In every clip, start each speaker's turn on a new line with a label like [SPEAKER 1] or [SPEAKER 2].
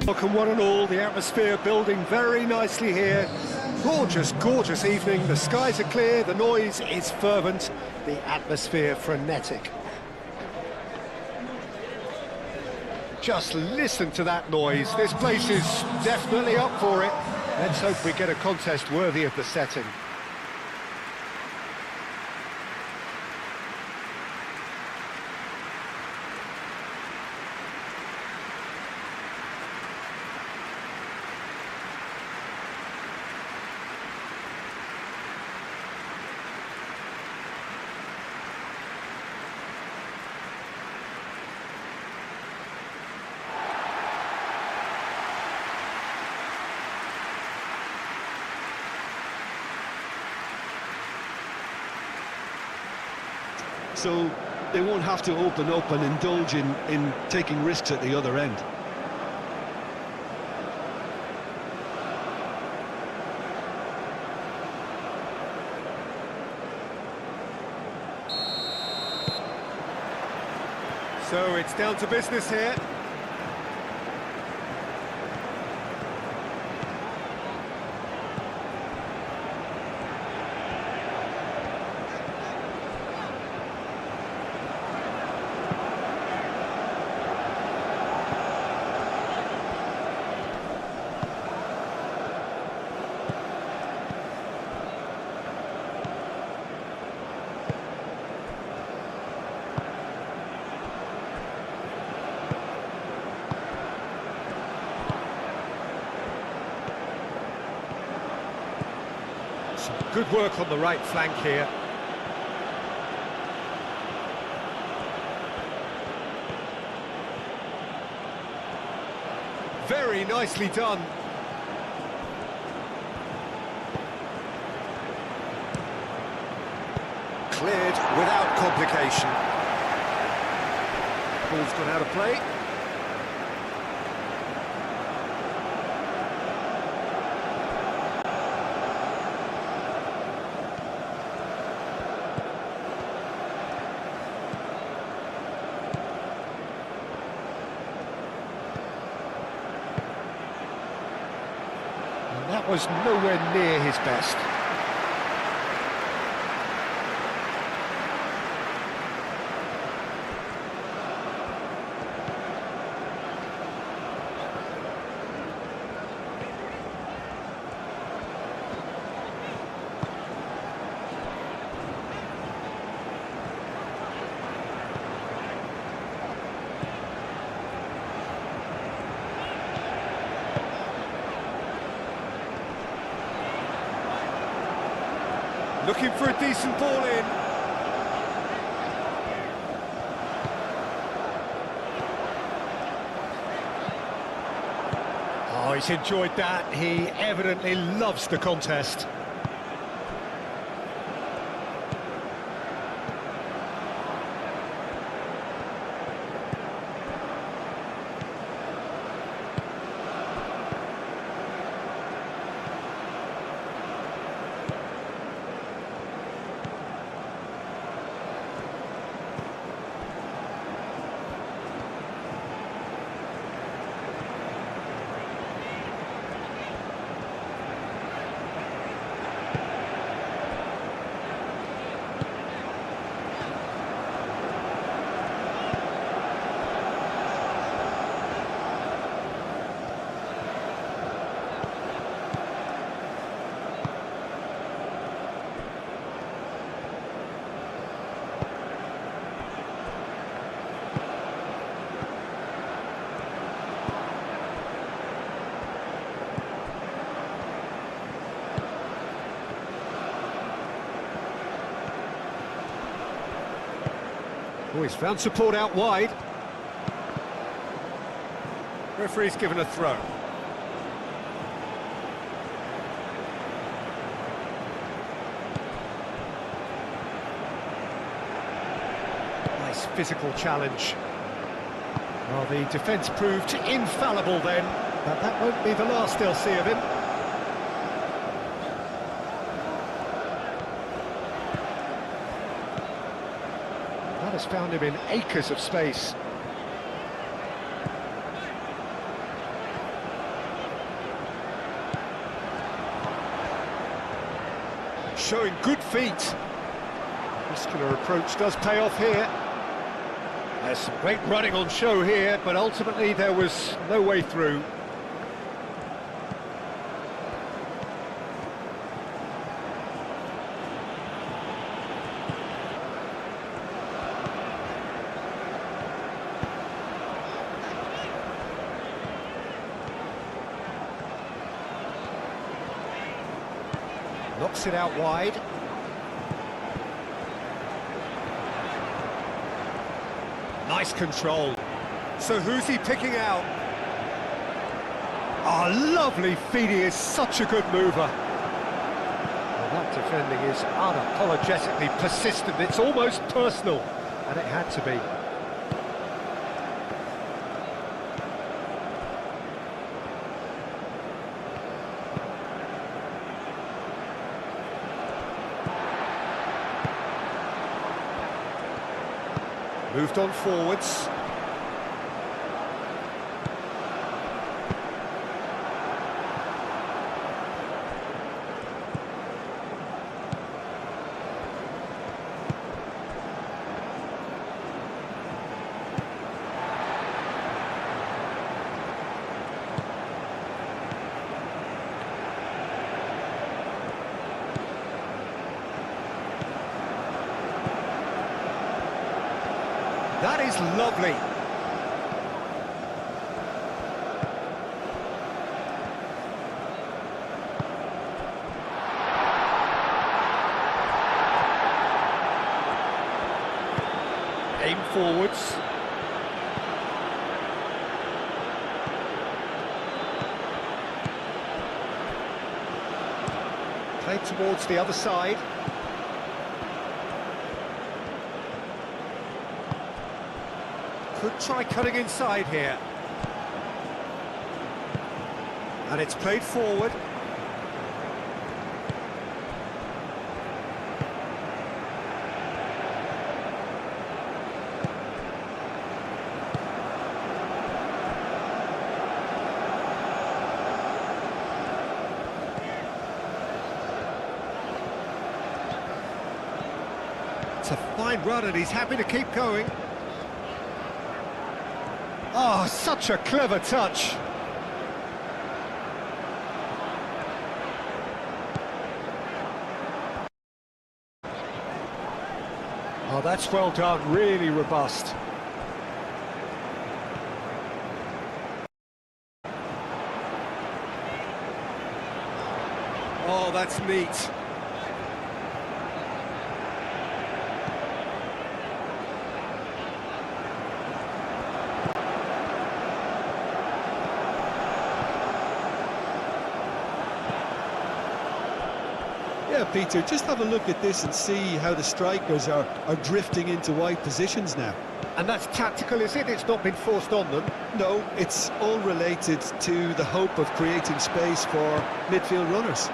[SPEAKER 1] Welcome one and all, the atmosphere building very nicely here. Gorgeous, gorgeous evening, the skies are clear, the noise is fervent, the atmosphere frenetic. Just listen to that noise, this place is definitely up for it. Let's hope we get a contest worthy of the setting.
[SPEAKER 2] So they won't have to open up and indulge in taking risks at the other end.
[SPEAKER 1] So it's down to business here. Good work on the right flank here. Very nicely done. Cleared without complication. Ball's gone out of play. That was nowhere near his best. Looking for a decent ball in. Oh, he's enjoyed that. He evidently loves the contest. Oh, he's found support out wide. Referee's given a throw. Nice physical challenge. Well, the defence proved infallible then, but that won't be the last they'll see of him. That has found him in acres of space. showing good feet. Muscular approach does pay off here. There's some great running on show here, but ultimately there was no way through. Knocks it out wide. Nice control. So who's he picking out? Oh, lovely feed. He is such a good mover. Well, that defending is unapologetically persistent. It's almost personal, and it had to be. Moved on forwards. That is lovely. Aim forwards. Played towards the other side. Could try cutting inside here. And it's played forward. It's a fine run and he's happy to keep going. Oh, such a clever touch. Oh, that's well done, really robust. Oh, that's neat.
[SPEAKER 2] Yeah, Peter, just have a look at this and see how the strikers are drifting into wide positions now.
[SPEAKER 1] And that's tactical, is it? It's not been forced on them.
[SPEAKER 2] No, it's all related to the hope of creating space for midfield runners.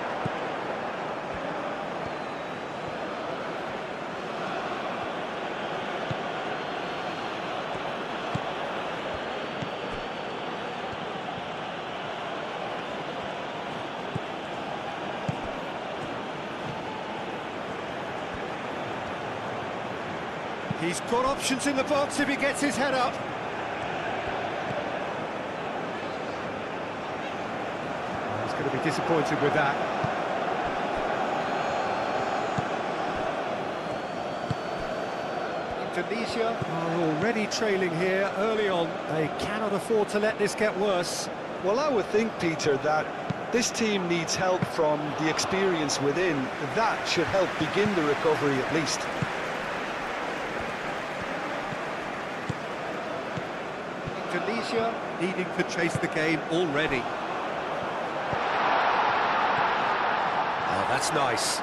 [SPEAKER 1] He's got options in the box if he gets his head up. He's going to be disappointed with that. Indonesia are already trailing here early on. They cannot afford to let this get worse.
[SPEAKER 2] Well, I would think, Peter, that this team needs help from the experience within. That should help begin the recovery at least.
[SPEAKER 1] Indonesia needing to chase the game already. Oh, that's nice.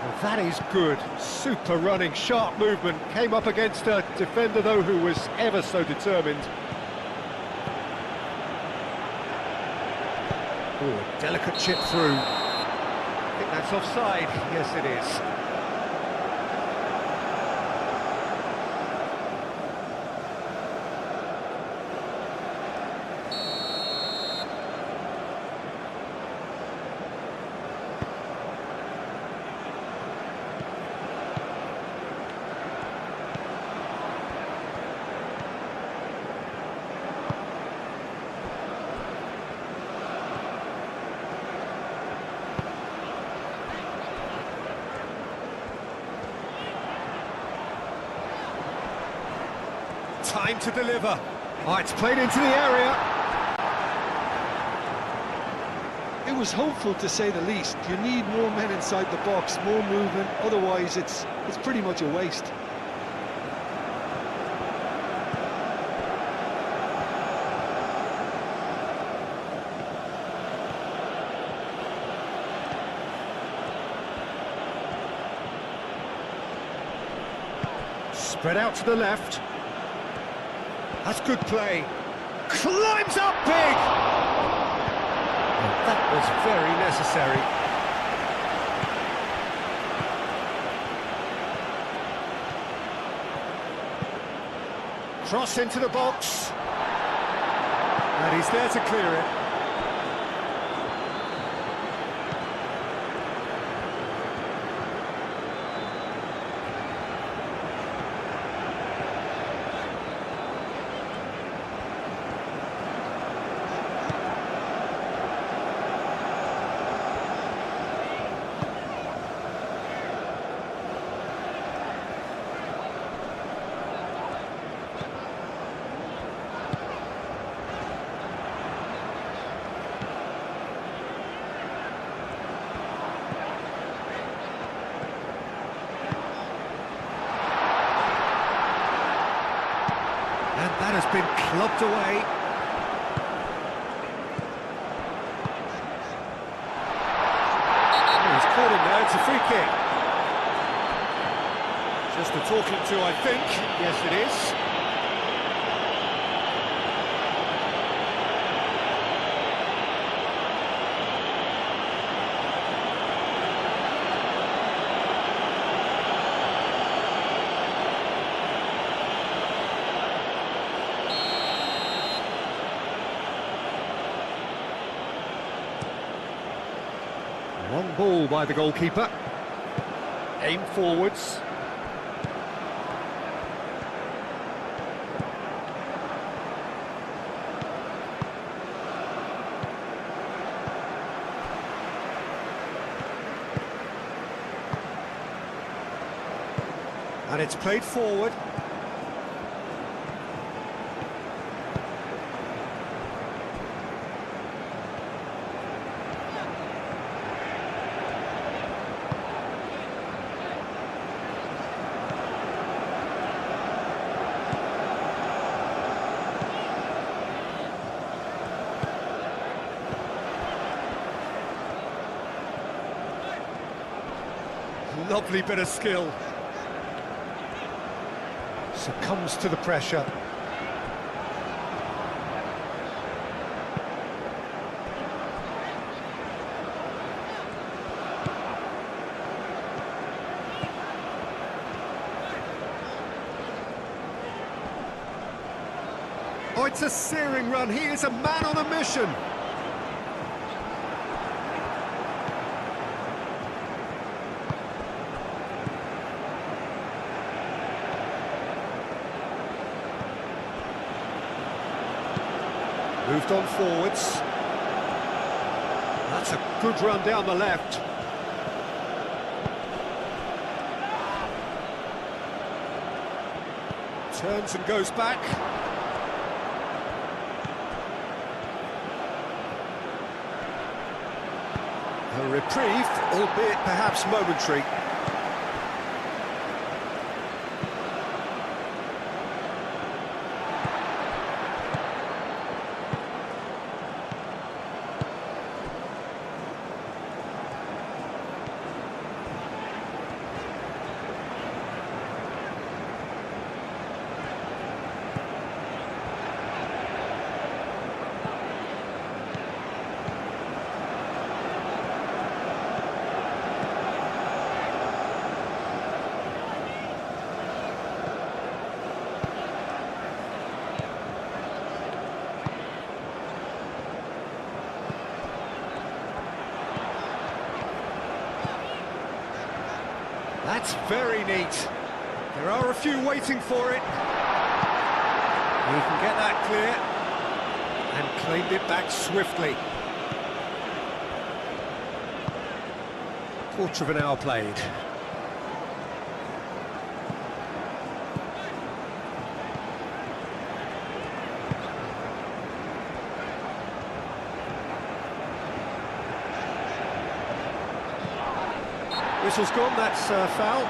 [SPEAKER 1] Well, that is good. Super running, sharp movement. Came up against a defender, though, who was ever so determined. Oh, delicate chip through. I think that's offside. Yes, it is. Time to deliver. Oh, it's played into the area.
[SPEAKER 2] It was hopeful, to say the least. You need more men inside the box, more movement, otherwise it's pretty much a waste.
[SPEAKER 1] Spread out to the left. That's good play. Climbs up big! And that was very necessary. Cross into the box. And he's there to clear it. And that has been clubbed away. Oh, he's caught him there, it's a free kick. Just a talking to, I think. Yes, it is. Long ball by the goalkeeper. Aim forwards. And it's played forward. Lovely bit of skill. Succumbs to the pressure. Oh, it's a searing run. He is a man on a mission. Moved on forwards. That's a good run down the left. Turns and goes back. A reprieve, albeit perhaps momentary. That's very neat. There are a few waiting for it. He can get that clear and claimed it back swiftly. Quarter of an hour played. Whistle's gone, that's foul.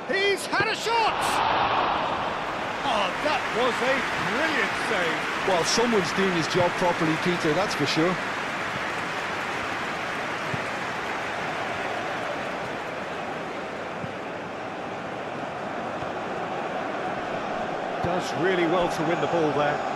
[SPEAKER 1] He's had a shot! Oh, that was a brilliant save.
[SPEAKER 2] Well, someone's doing his job properly, Peter, that's for sure.
[SPEAKER 1] Does really well to win the ball there.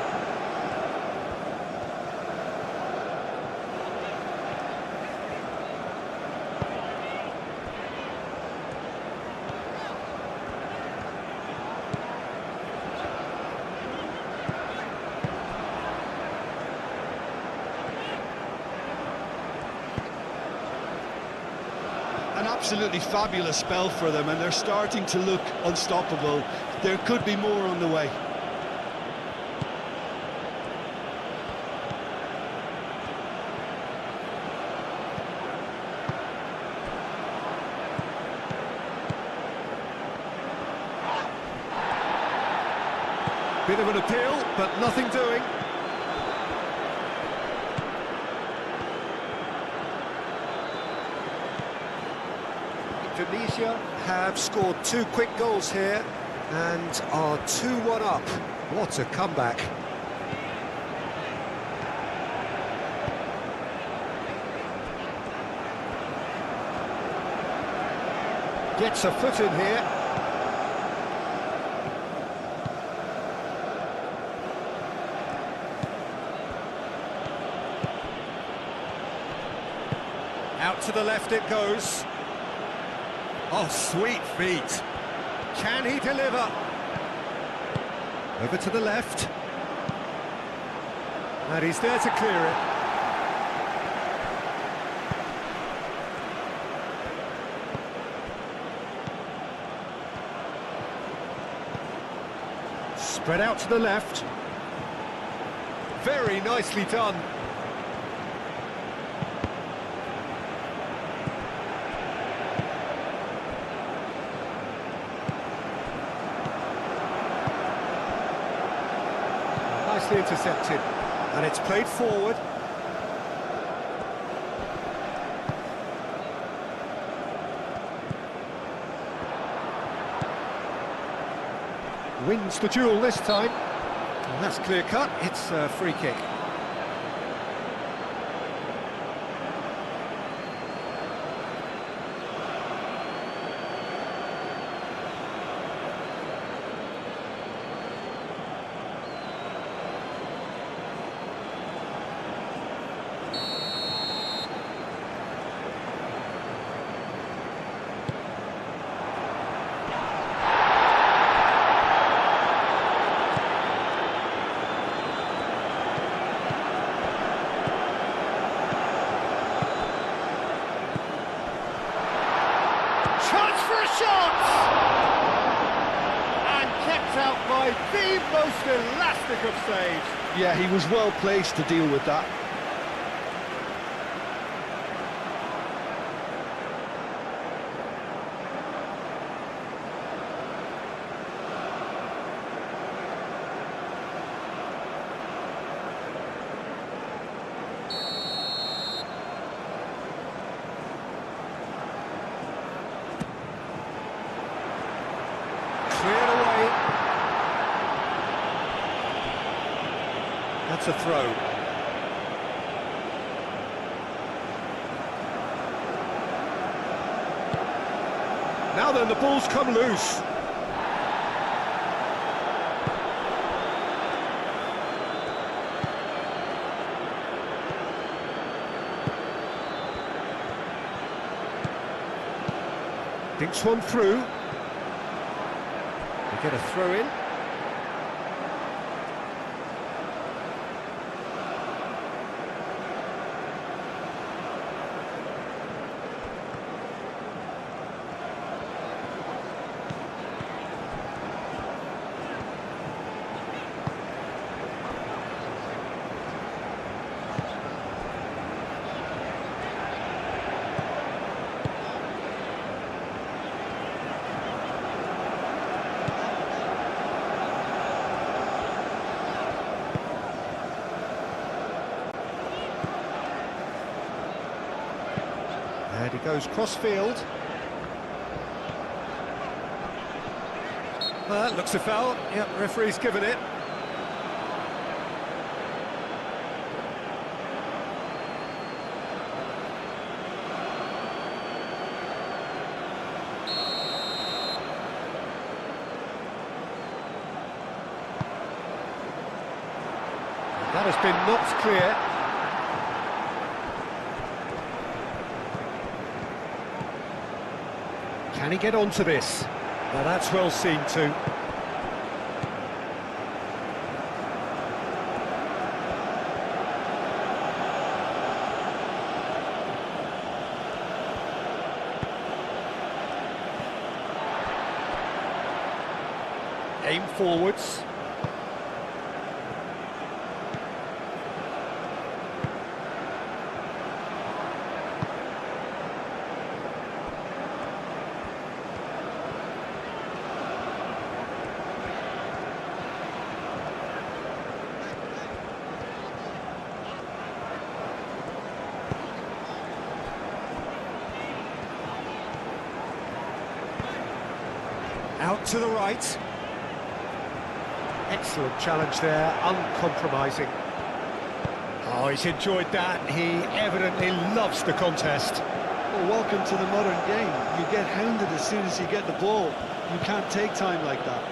[SPEAKER 2] An absolutely fabulous spell for them, and they're starting to look unstoppable. There could be more on the way.
[SPEAKER 1] Bit of an appeal, but nothing doing. Indonesia have scored 2 quick goals here and are 2-1 up. What a comeback. Gets a foot in here. Out to the left it goes. Oh, sweet feet. Can he deliver? Over to the left. And he's there to clear it. Spread out to the left. Very nicely done. Nicely intercepted, and it's played forward. Wins the duel this time, and that's clear cut. It's a free kick. Chance for a shot! And kept out by the most elastic of saves.
[SPEAKER 2] Yeah, he was well placed to deal with that.
[SPEAKER 1] Cleared away. That's a throw. Now then, the ball's come loose. Dinks one through. They get a throw in. And he goes cross-field. Looks a foul. Yep, referee's given it. That has been knocked clear. Can he get onto this? Well, that's well seen too. Aim forwards. Out to the right. Excellent challenge there, uncompromising. Oh, he's enjoyed that. He evidently loves the contest.
[SPEAKER 2] Well, welcome to the modern game. You get hounded as soon as you get the ball. You can't take time like that.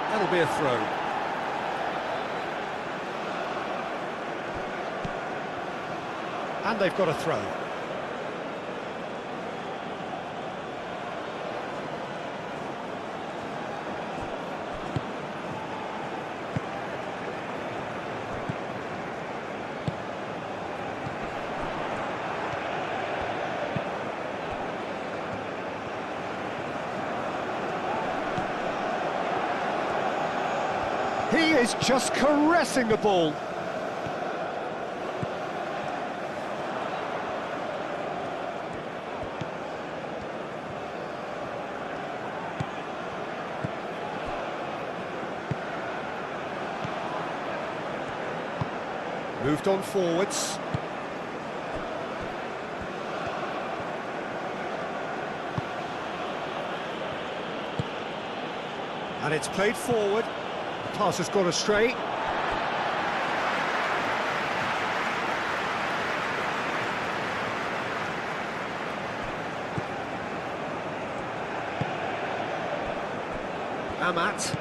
[SPEAKER 1] That'll be a throw. And they've got a throw. He is just caressing the ball. Moved on forwards. And it's played forward. The pass has gone astray. Amat.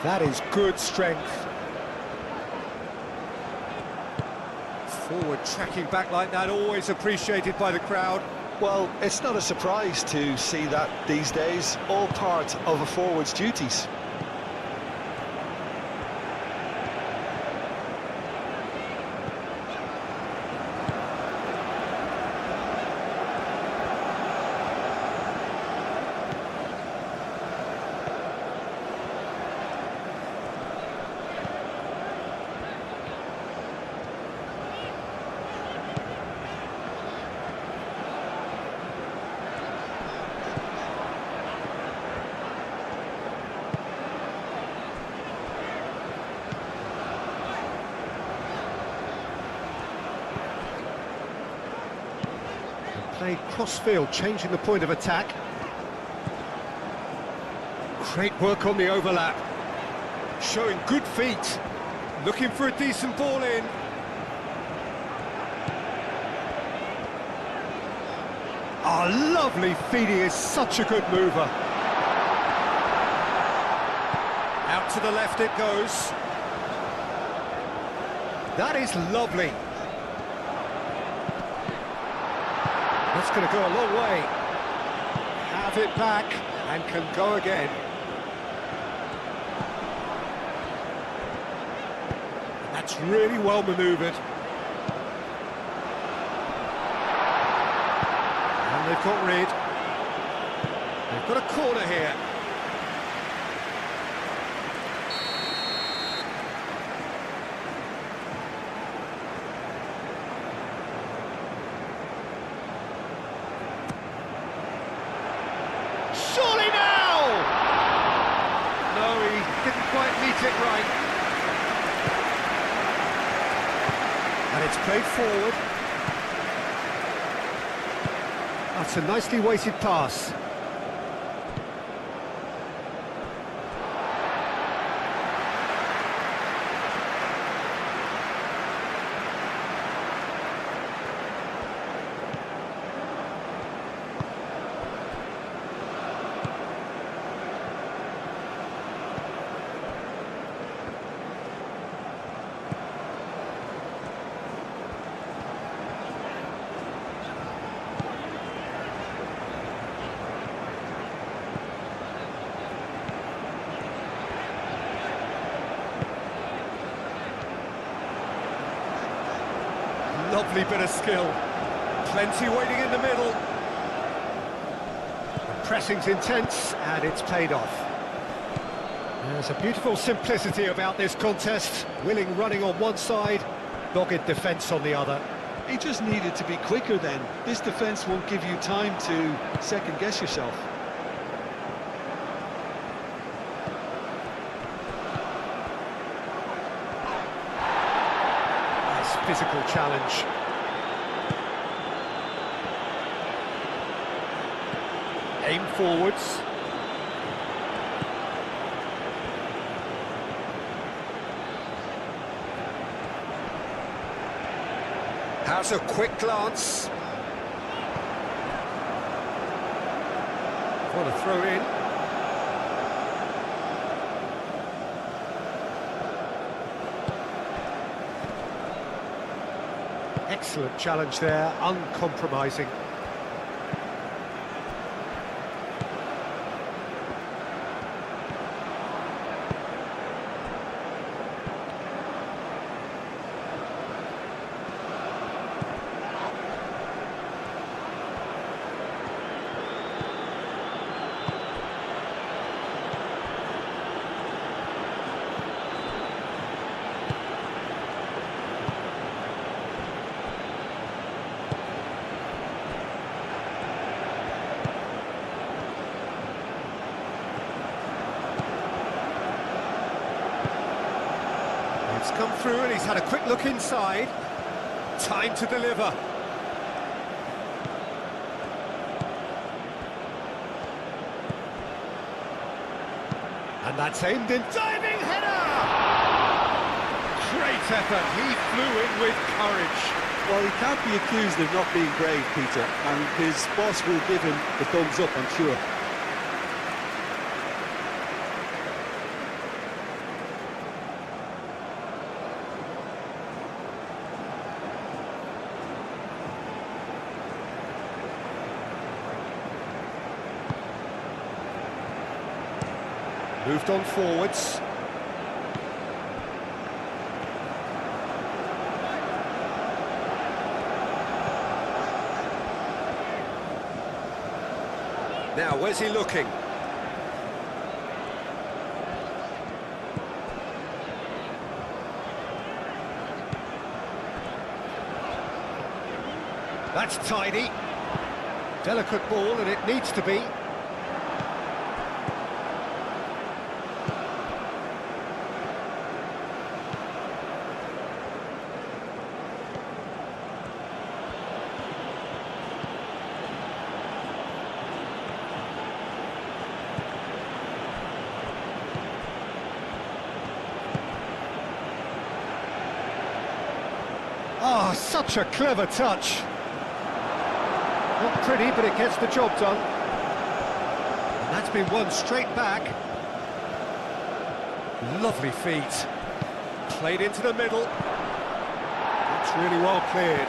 [SPEAKER 1] That is good strength. Forward tracking back like that, always appreciated by the crowd.
[SPEAKER 2] Well, it's not a surprise to see that these days, all part of a forward's duties.
[SPEAKER 1] Played cross-field, changing the point of attack. Great work on the overlap. Showing good feet. Looking for a decent ball in. Oh, lovely feet. He is such a good mover. Out to the left it goes. That is lovely. That's going to go a long way. got it back and can go again. That's really well manoeuvred. And they've got rid. They've got a corner here. Surely now! No, he didn't quite meet it right. And it's played forward. That's a nicely weighted pass. Lovely bit of skill. Plenty waiting in the middle. The pressing's intense and it's paid off. There's a beautiful simplicity about this contest. Willing running on one side, dogged defence on the other.
[SPEAKER 2] He just needed to be quicker then. This defence won't give you time to second-guess yourself.
[SPEAKER 1] Physical challenge. Aim forwards. Has a quick glance. What a throw in. Excellent challenge there, uncompromising. It's come through and he's had a quick look inside. Time to deliver. And that's aimed in. Diving header! Great effort. He flew in with courage.
[SPEAKER 2] Well, he can't be accused of not being brave, Peter, and his boss will give him the thumbs up, I'm sure.
[SPEAKER 1] Moved on forwards. Now, where's he looking? That's tidy. Delicate ball, and it needs to be. Oh, such a clever touch. Not pretty, but it gets the job done. And that's been won straight back. Lovely feet. Played into the middle. That's really well cleared.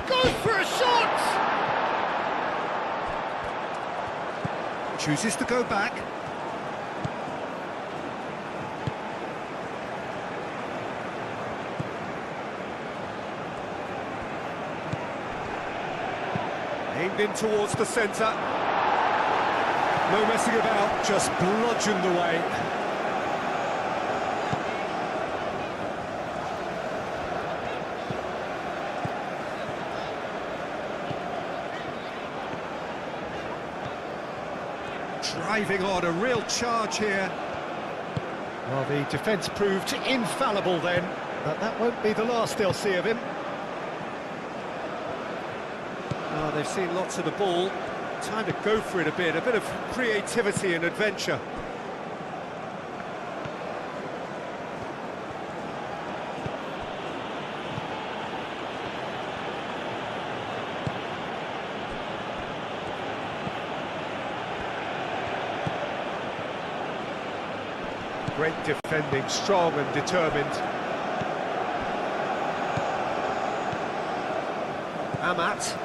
[SPEAKER 1] Goes for a shot! Chooses to go back. Aimed in towards the centre. No messing about, just bludgeoned away. Driving on, a real charge here. Well, the defence proved infallible then, but that won't be the last they'll see of him. Oh, they've seen lots of the ball. Time to go for it a bit of creativity and adventure. Great defending, strong and determined. Amat.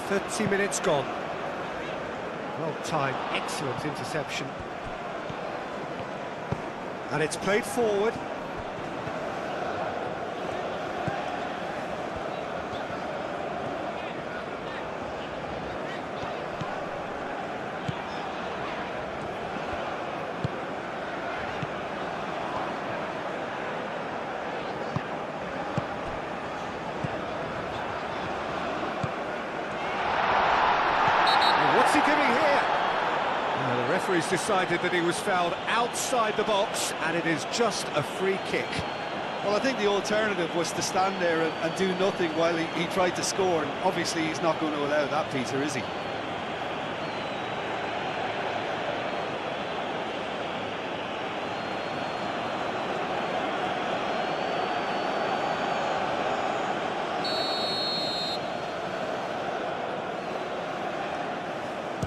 [SPEAKER 1] "30 minutes gone." Well timed, excellent interception. And it's played forward. What's he giving here? The referee's decided that he was fouled outside the box, and it is just a free kick.
[SPEAKER 2] Well, I think the alternative was to stand there and do nothing while he tried to score, and obviously he's not going to allow that, Peter, is he?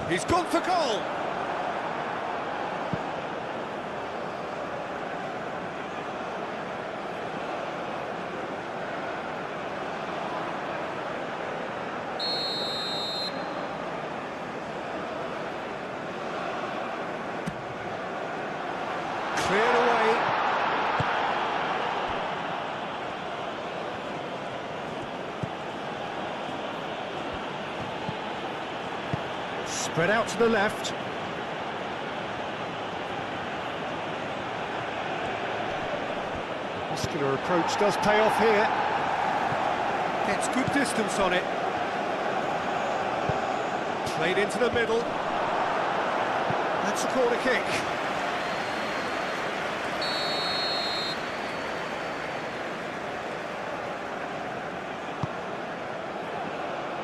[SPEAKER 1] He's gone for goal! Cleared away. Spread out to the left. Muscular approach does pay off here. Gets good distance on it. Played into the middle. That's a corner kick.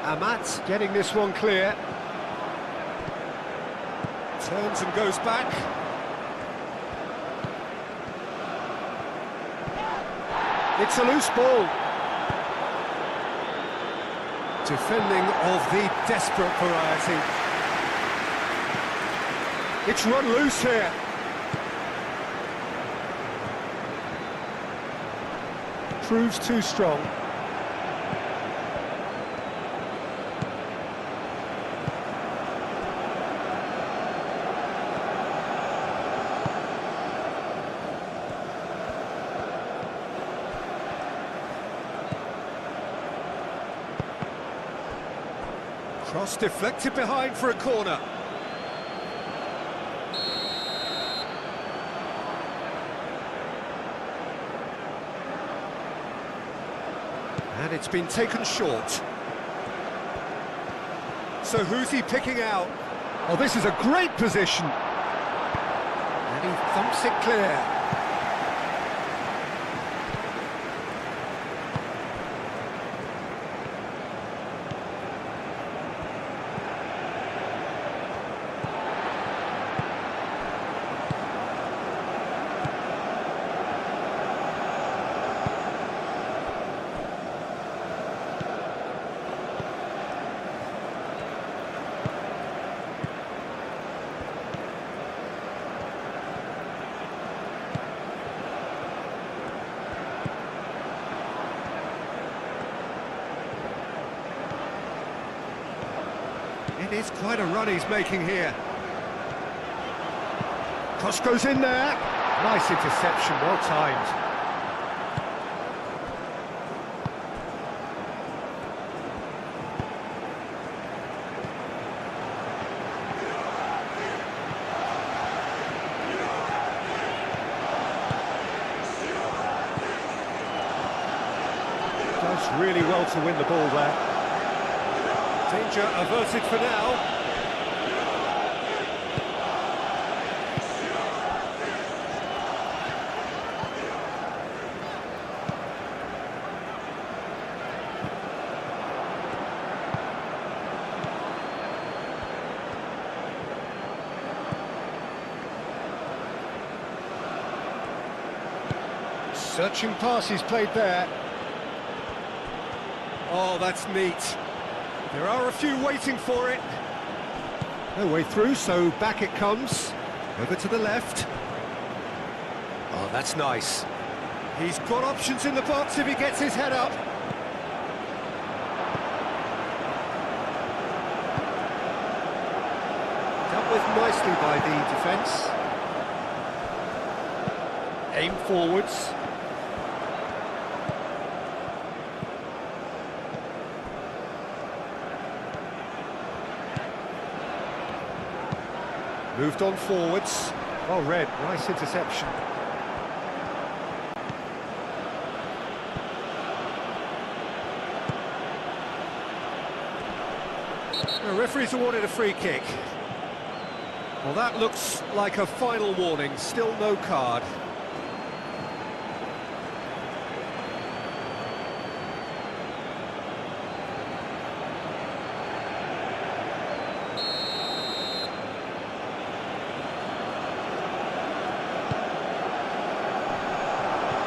[SPEAKER 1] Amat getting this one clear. Turns and goes back. It's a loose ball. Defending of the desperate variety. It's run loose here. Proves too strong. Cross deflected behind for a corner. And it's been taken short. So who's he picking out? Oh, this is a great position. And he thumps it clear. It is quite a run he's making here. Cross goes in there. Nice interception, well timed. Does really well to win the ball there. Danger averted for now. Searching pass he's played there. Oh, that's neat. There are a few waiting for it. No way through, so back it comes. Over to the left. Oh, that's nice. He's got options in the box if he gets his head up. Dealt with nicely by the defence. Aim forwards. Moved on forwards. Well read, nice interception. The referee's awarded a free kick. Well, that looks like a final warning, still no card.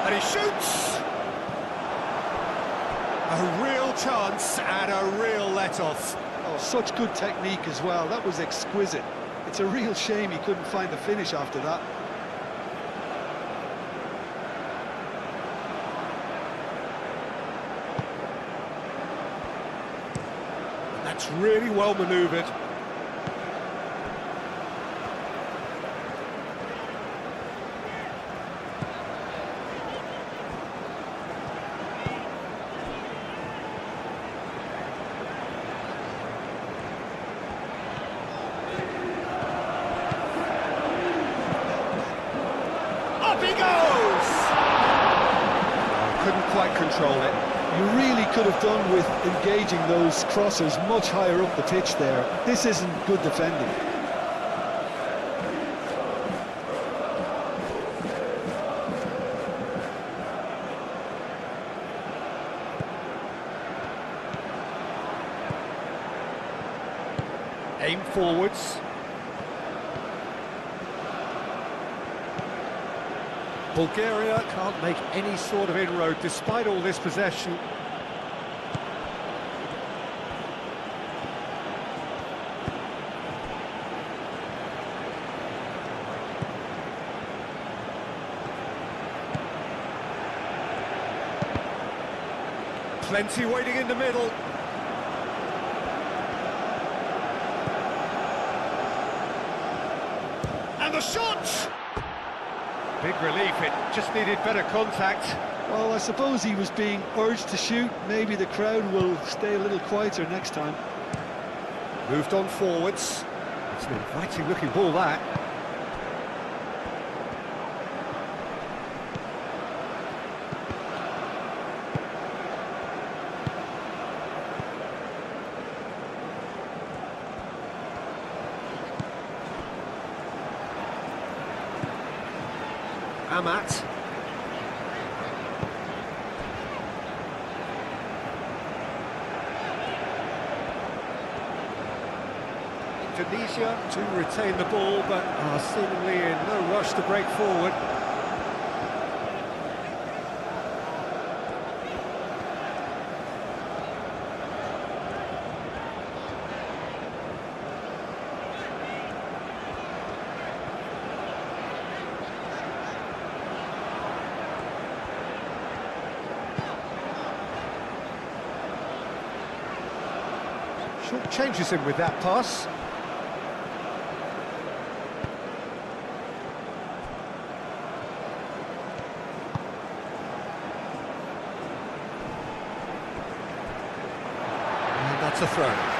[SPEAKER 1] And he shoots! A real chance and a real let-off.
[SPEAKER 2] Oh, such good technique as well. That was exquisite. It's a real shame he couldn't find the finish after that.
[SPEAKER 1] That's really well manoeuvred. Up he goes! Couldn't quite control it.
[SPEAKER 2] You really could have done with engaging those crossers much higher up the pitch there. This isn't good defending.
[SPEAKER 1] Aim forwards. Bulgaria can't make any sort of inroad despite all this possession. Plenty waiting in the middle. And the shot! Big relief, it just needed better contact.
[SPEAKER 2] Well, I suppose he was being urged to shoot. Maybe the crowd will stay a little quieter next time.
[SPEAKER 1] Moved on forwards. It's an inviting looking ball, that. Amat. Indonesia to retain the ball, but are seemingly in no rush to break forward. Short-changes him with that pass. And that's a throw.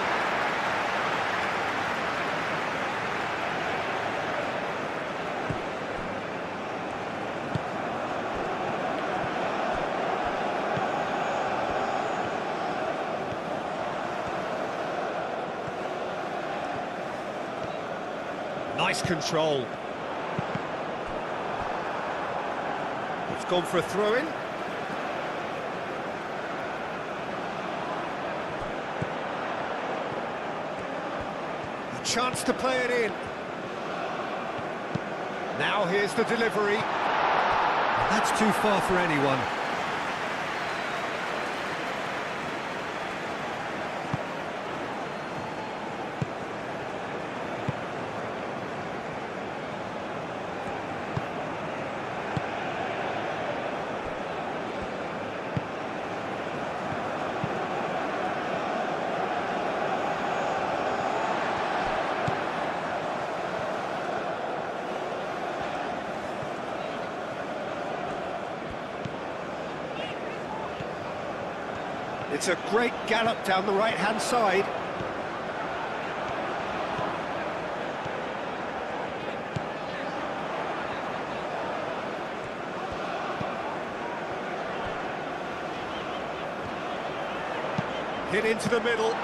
[SPEAKER 1] Nice control. It's gone for a throw-in. A chance to play it in. Now here's the delivery. That's too far for anyone. It's a great gallop down the right-hand side. Hit into the middle.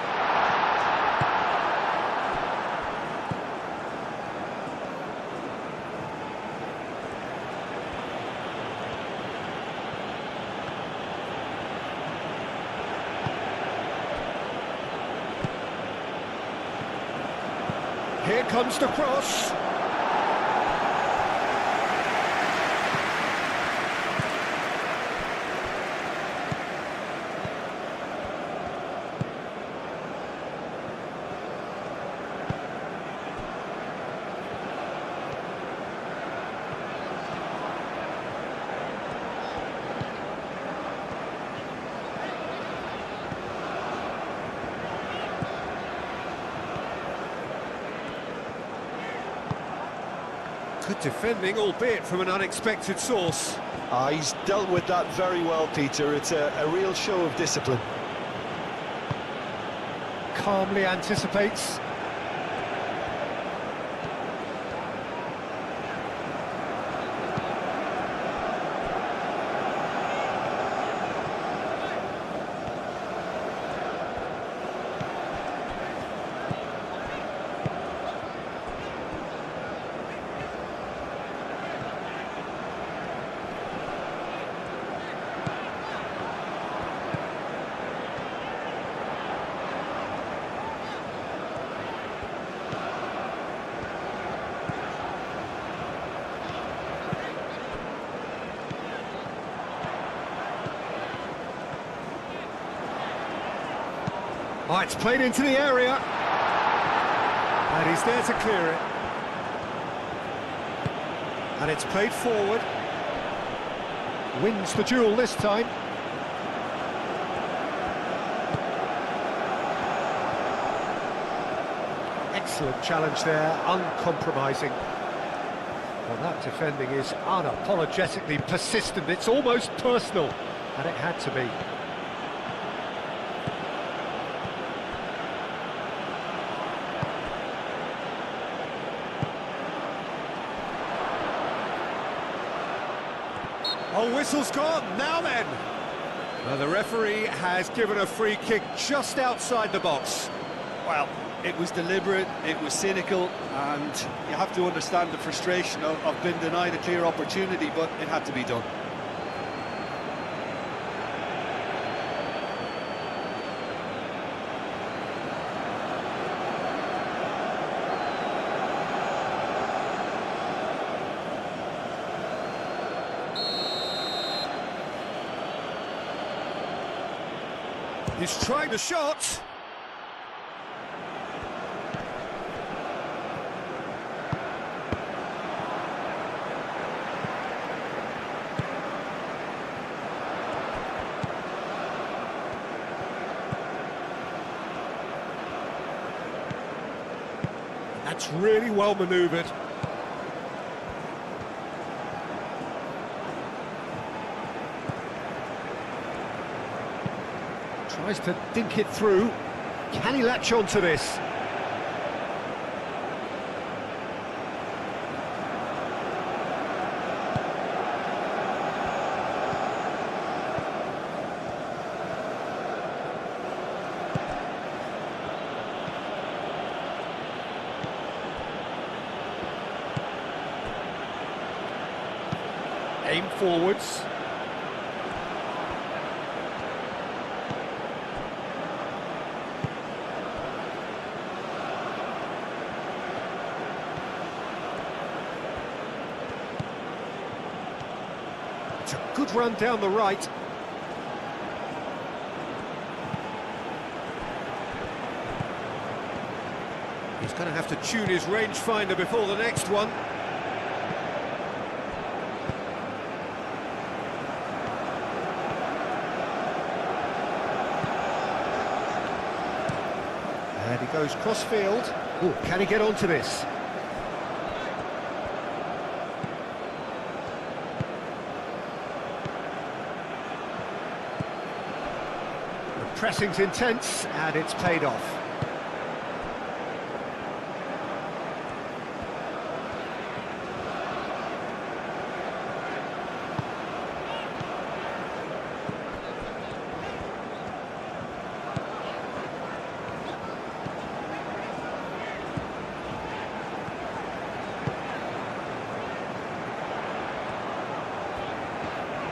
[SPEAKER 1] Here comes the cross. Good defending, albeit from an unexpected source.
[SPEAKER 2] He's dealt with that very well, Peter. It's a real show of discipline.
[SPEAKER 1] Calmly anticipates. Oh, it's played into the area. And he's there to clear it. And it's played forward. Wins the duel this time. Excellent challenge there, uncompromising. Well, that defending is unapologetically persistent. It's almost personal, and it had to be. Oh, whistle's gone, now then! The referee has given a free kick just outside the box.
[SPEAKER 2] Well, it was deliberate, it was cynical, and you have to understand the frustration of being denied a clear opportunity, but it had to be done.
[SPEAKER 1] He's trying the shot. That's really well manoeuvred. Tries to dink it through. Can he latch on to this? Aim forwards. It's a good run down the right. He's going to have to tune his rangefinder before the next one. And he goes cross-field. Oh, can he get onto this? The pressing's intense, and it's paid off.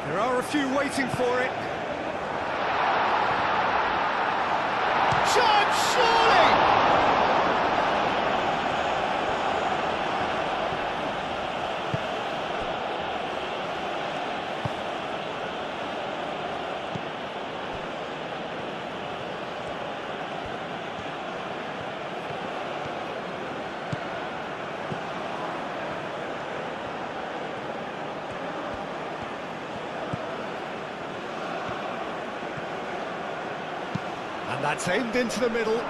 [SPEAKER 1] There are a few waiting for it. Chance, surely! And that's aimed into the middle.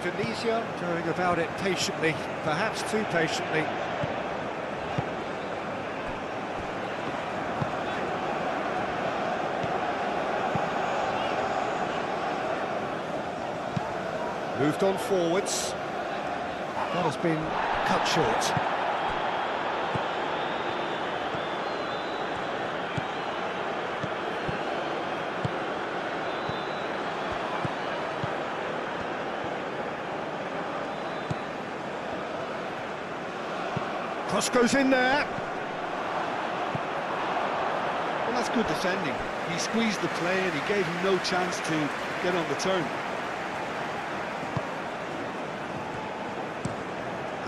[SPEAKER 1] Indonesia going about it patiently, perhaps too patiently. Moved on forwards. That has been cut short. Cross goes in there.
[SPEAKER 2] Well, that's good defending. He squeezed the play and he gave him no chance to get on the turn.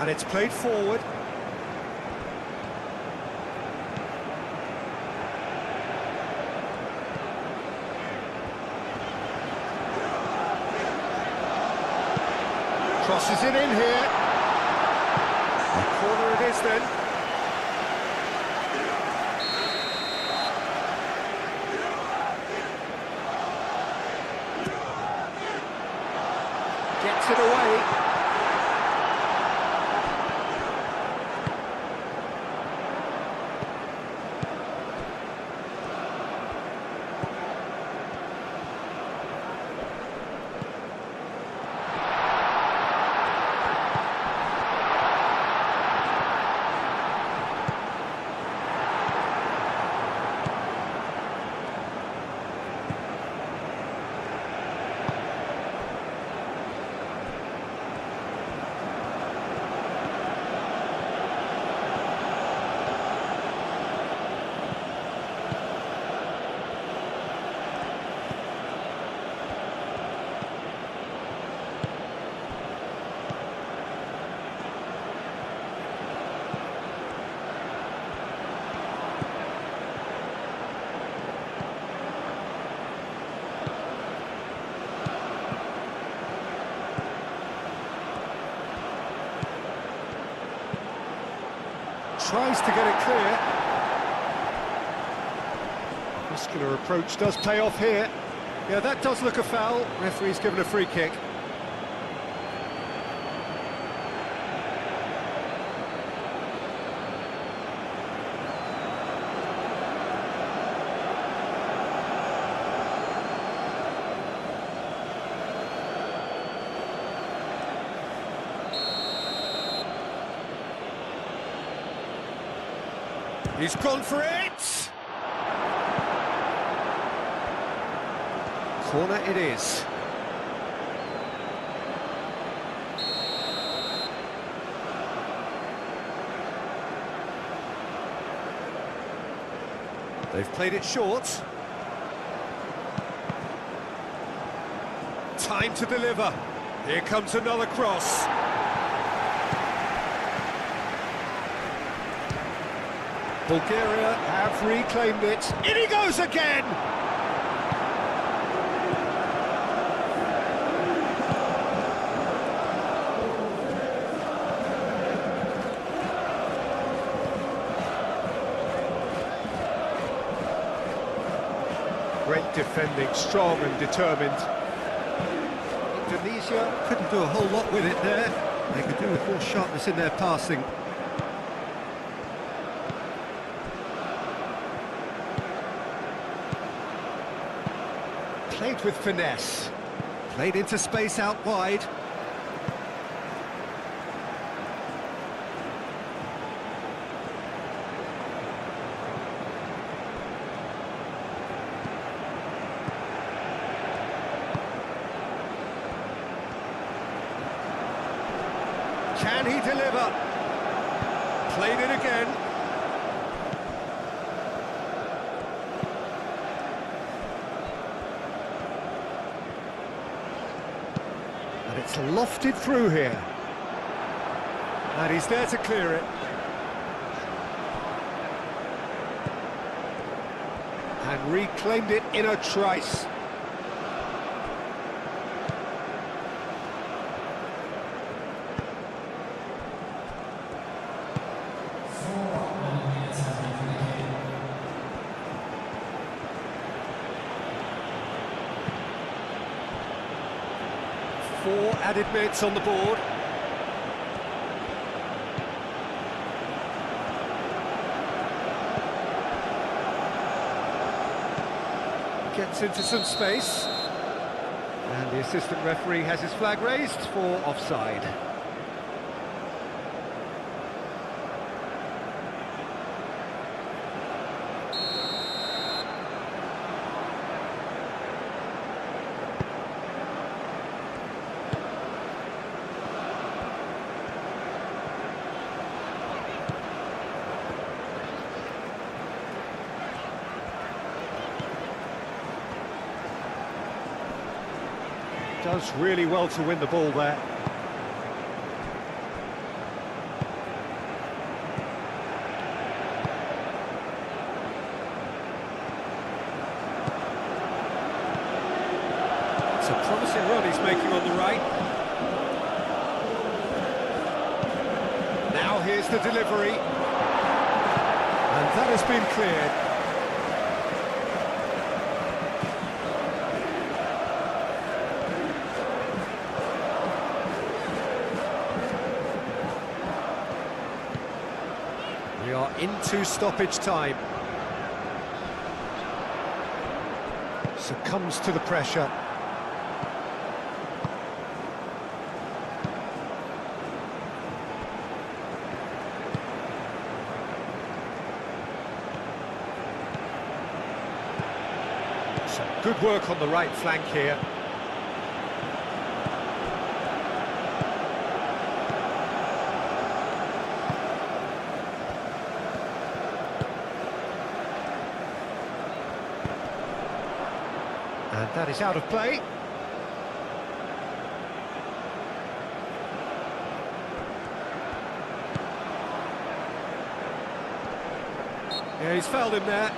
[SPEAKER 1] And it's played forward. Crosses it in here. A corner it is then. Gets it away. Tries to get it clear. muscular approach does pay off here. Yeah, that does look a foul. Referee's given a free kick. He's gone for it! Corner it is. They've played it short. Time to deliver. Here comes another cross. Bulgaria have reclaimed it. In he goes again! Great defending, strong and determined. Indonesia couldn't do a whole lot with it there. They could do with more sharpness in their passing. Played with finesse, played into space out wide. Can he deliver? Played it again. And it's lofted through here. And he's there to clear it. And reclaimed it in a trice. Four added minutes on the board. Gets into some space. And the assistant referee has his flag raised for offside. Does really well to win the ball there. It's a promising run he's making on the right. Now here's the delivery. And that has been cleared. We are into stoppage time. Succumbs to the pressure. Some good work on the right flank here. And that is out of play. Yeah, he's fouled him there.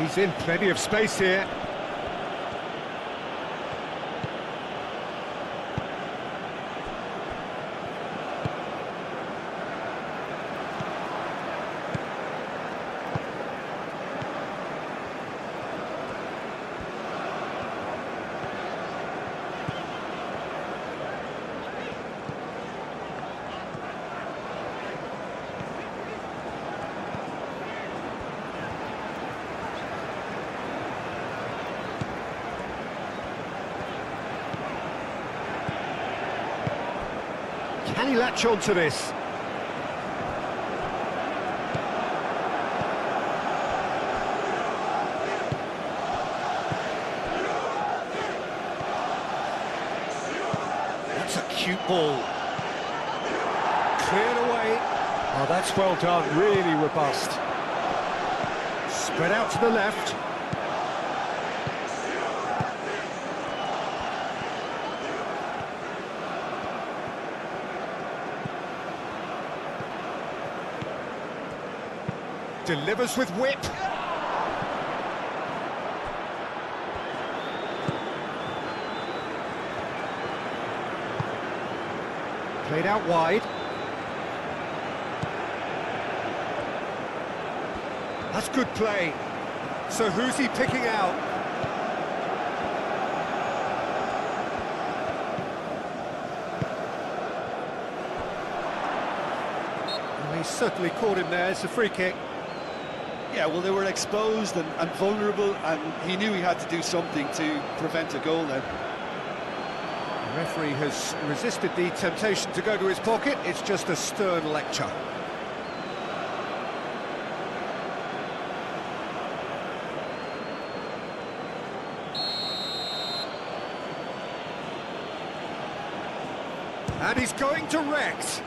[SPEAKER 1] He's in plenty of space here. Can he latch on to this? That's a cute ball. Cleared away. Oh, that's well done, really robust. Spread out to the left. Delivers with whip. Played out wide. That's good play. So who's he picking out? Well, he certainly caught him there. It's a free kick.
[SPEAKER 2] Yeah, well, they were exposed and vulnerable, and he knew he had to do something to prevent a goal then.
[SPEAKER 1] The referee has resisted the temptation to go to his pocket. It's just a stern lecture. And he's going direct.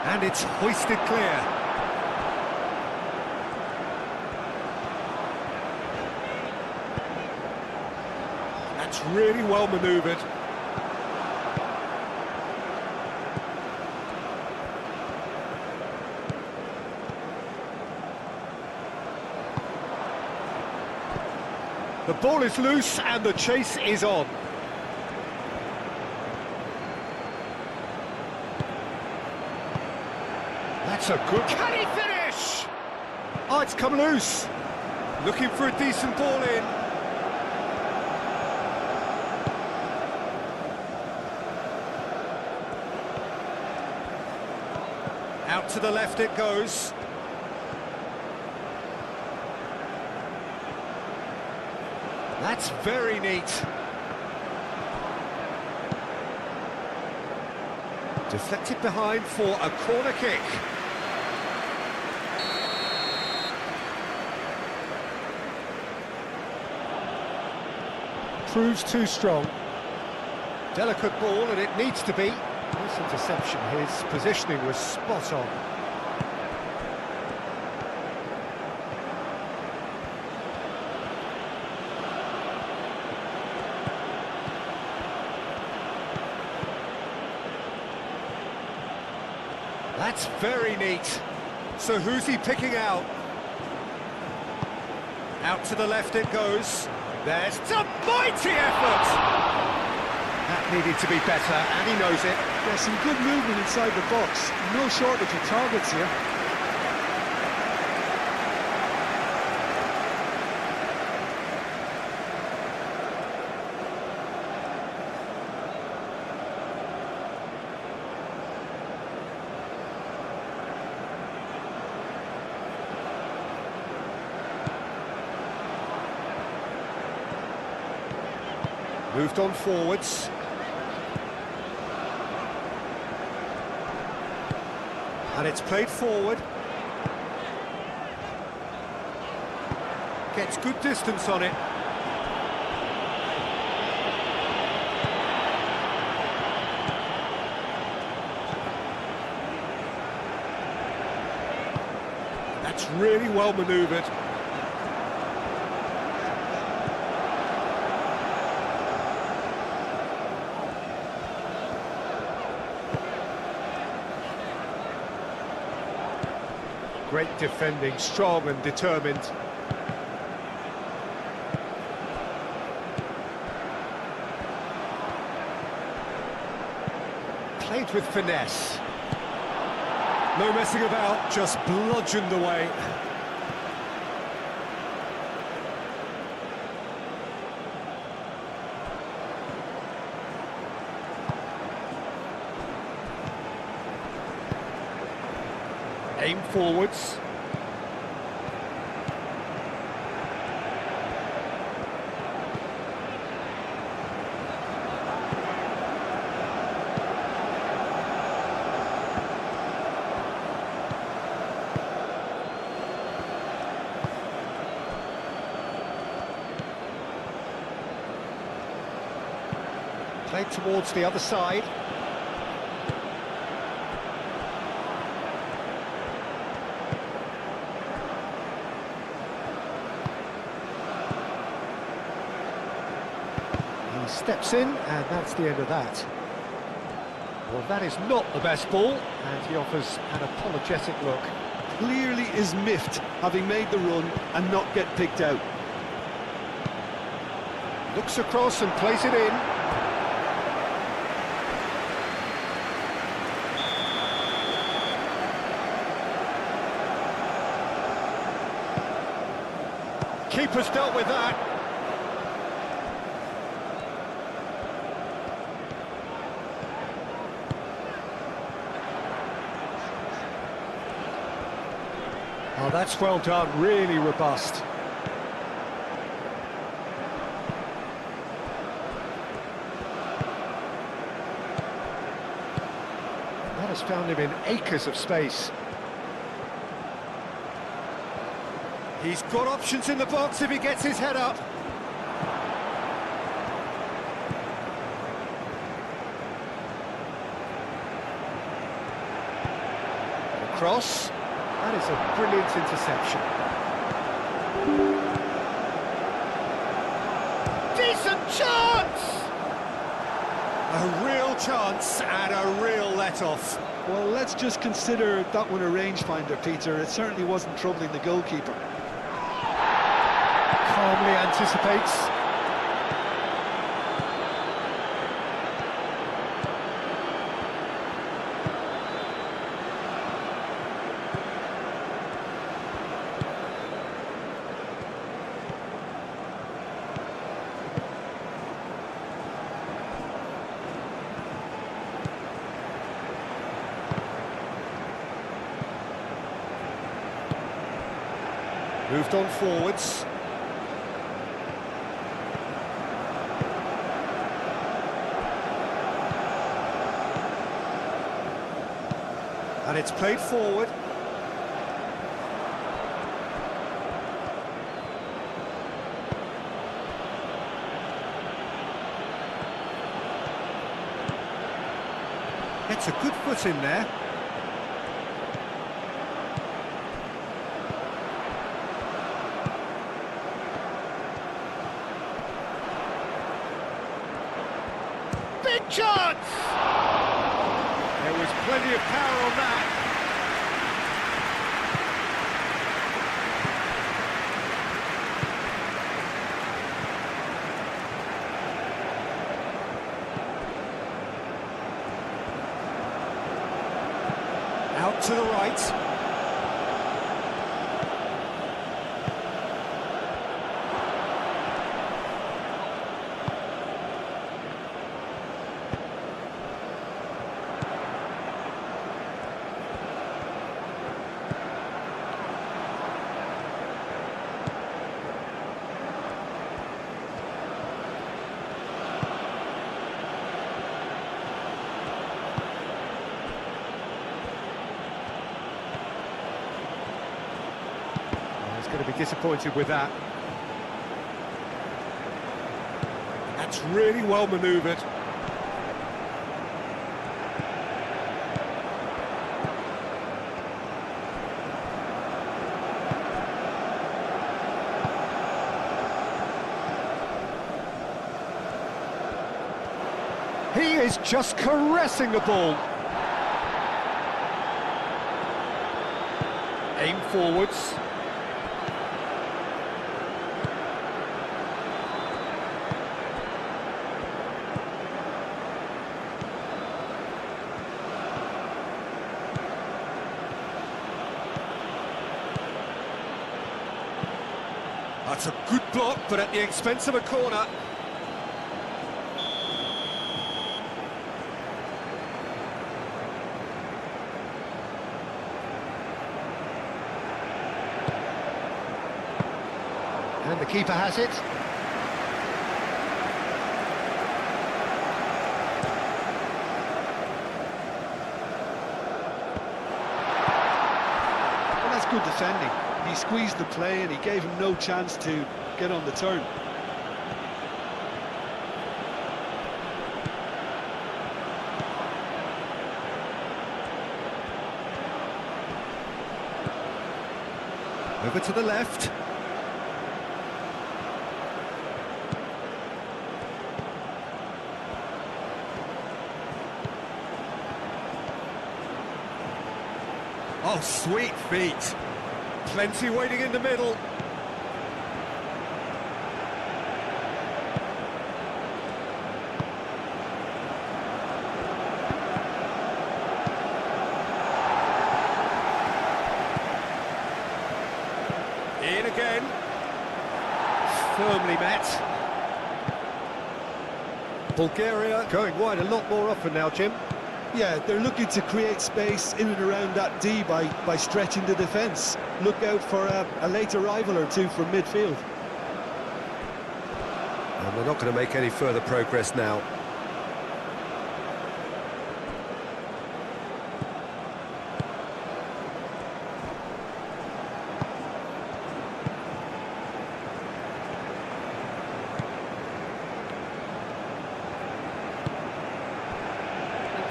[SPEAKER 1] And it's hoisted clear. That's really well manoeuvred. The ball is loose and the chase is on. That's a good... Can he finish? Oh, it's come loose. Looking for a decent ball in. Out to the left it goes. That's very neat. Deflected behind for a corner kick. Proves too strong. Delicate ball, and it needs to be. Nice interception. His positioning was spot on. That's very neat. So who's he picking out? Out to the left it goes. There's a mighty effort! That needed to be better, and he knows it.
[SPEAKER 2] There's some good movement inside the box. No shortage of targets here.
[SPEAKER 1] Moved on forwards. And it's played forward. Gets good distance on it. That's really well manoeuvred. Great defending, strong and determined. Played with finesse. No messing about, just bludgeoned away. Aim forwards. Played towards the other side. He steps in, and that's the end of that. Well, that is not the best ball, and he offers an apologetic look.
[SPEAKER 2] Clearly is miffed, having made the run and not get picked out.
[SPEAKER 1] Looks across and plays it in. Keeper's dealt with that. Oh, that's well done, really robust. That has found him in acres of space. He's got options in the box if he gets his head up. Cross. That is a brilliant interception. Decent chance! A real chance and a real let-off.
[SPEAKER 2] Well, let's just consider that one a rangefinder, Peter. It certainly wasn't troubling the goalkeeper.
[SPEAKER 1] Calmly anticipates. Moved on forwards. And it's played forward. Gets a good foot in there. Big chance! There was plenty of power on that. Out to the right. Going to be disappointed with that. That's really well manoeuvred. He is just caressing the ball. Aim forwards. That's a good block, but at the expense of a corner. And the keeper has it.
[SPEAKER 2] Well, that's good defending. He squeezed the play and he gave him no chance to get on the turn.
[SPEAKER 1] Over to the left. Oh, sweet feet. Plenty waiting in the middle. In again. Firmly met. Bulgaria going wide a lot more often now, Jim.
[SPEAKER 2] Yeah, they're looking to create space in and around that D by stretching the defence. Look out for a late arrival or two from midfield.
[SPEAKER 1] And they're not going to make any further progress now.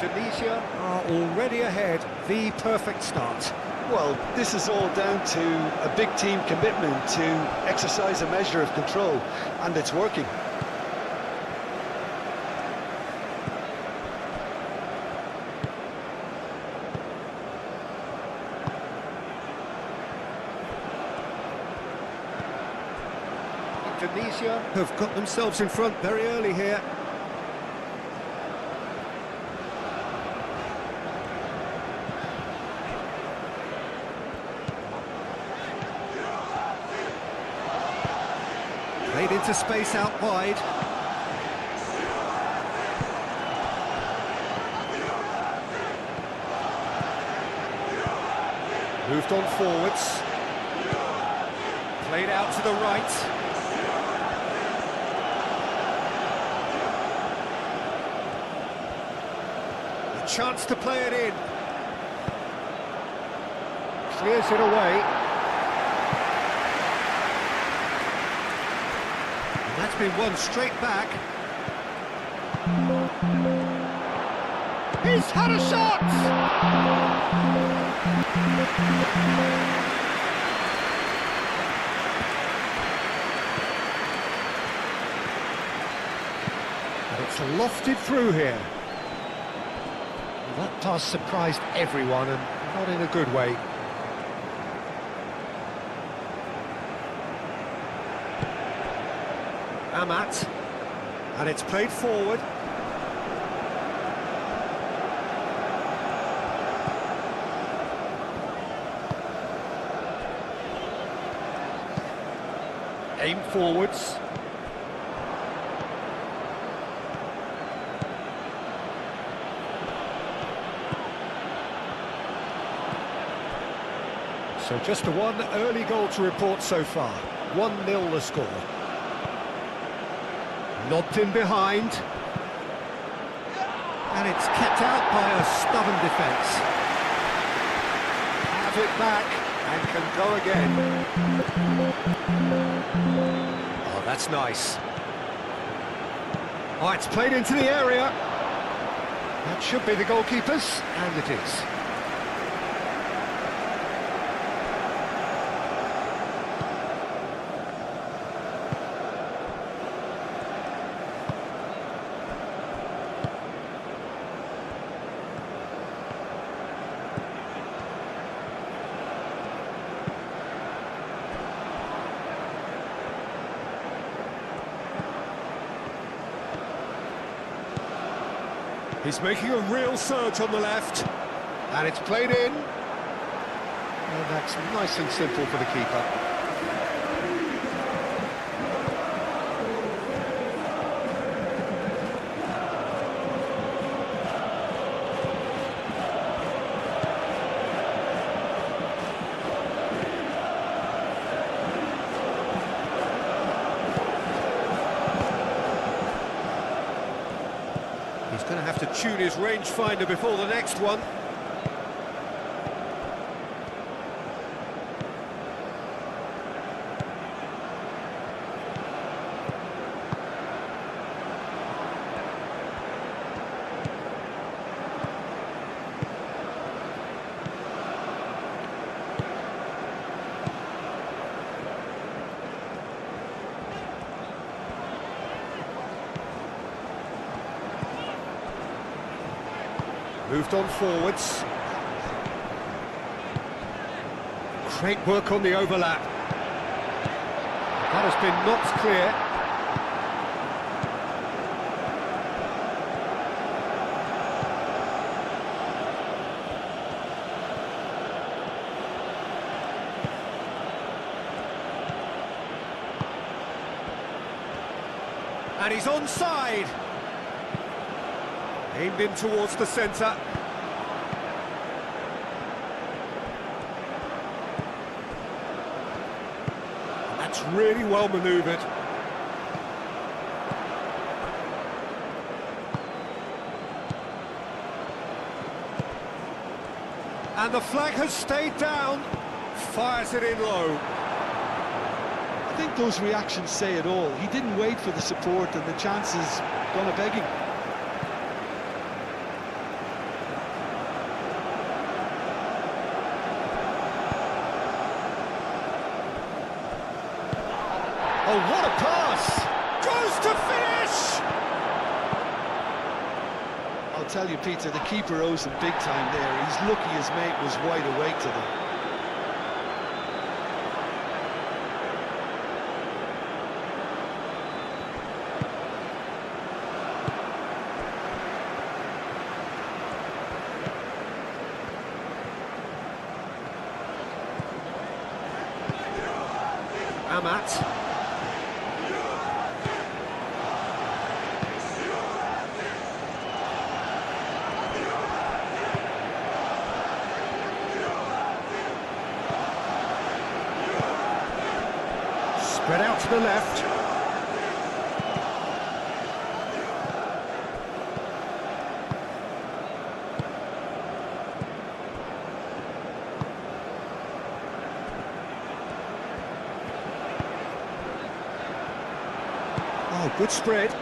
[SPEAKER 1] Indonesia are already ahead, the perfect start.
[SPEAKER 2] Well, this is all down to a big team commitment to exercise a measure of control, and it's working.
[SPEAKER 1] Indonesia have got themselves in front very early here. Played into space out wide. Moved on forwards. Played out to the right. A chance to play it in. Clears it away. That's been won straight back. He's had a shot! And it's lofted through here. That pass surprised everyone, and not in a good way. Amat, and it's played forward. Aim forwards. So just one early goal to report so far. 1-0 the score. Lobbed in behind. And it's kept out by a stubborn defence. Have it back and can go again. Oh, that's nice. Oh, it's played into the area. That should be the goalkeeper's, and it is. He's making a real surge on the left. And it's played in. And that's nice and simple for the keeper. He's going to have to tune his rangefinder before the next one. Moved on forwards. Great work on the overlap. That has been knocked clear. And he's onside. Aimed in towards the centre. That's really well manoeuvred. And the flag has stayed down. Fires it in low.
[SPEAKER 2] I think those reactions say it all. He didn't wait for the support and the chances gone a-begging.
[SPEAKER 1] Oh, what a pass! Goes to finish!
[SPEAKER 2] I'll tell you, Peter, the keeper owes him big time there. He's lucky his mate was wide awake to them.
[SPEAKER 1] Amat. Spread out to the left. Oh, good spread.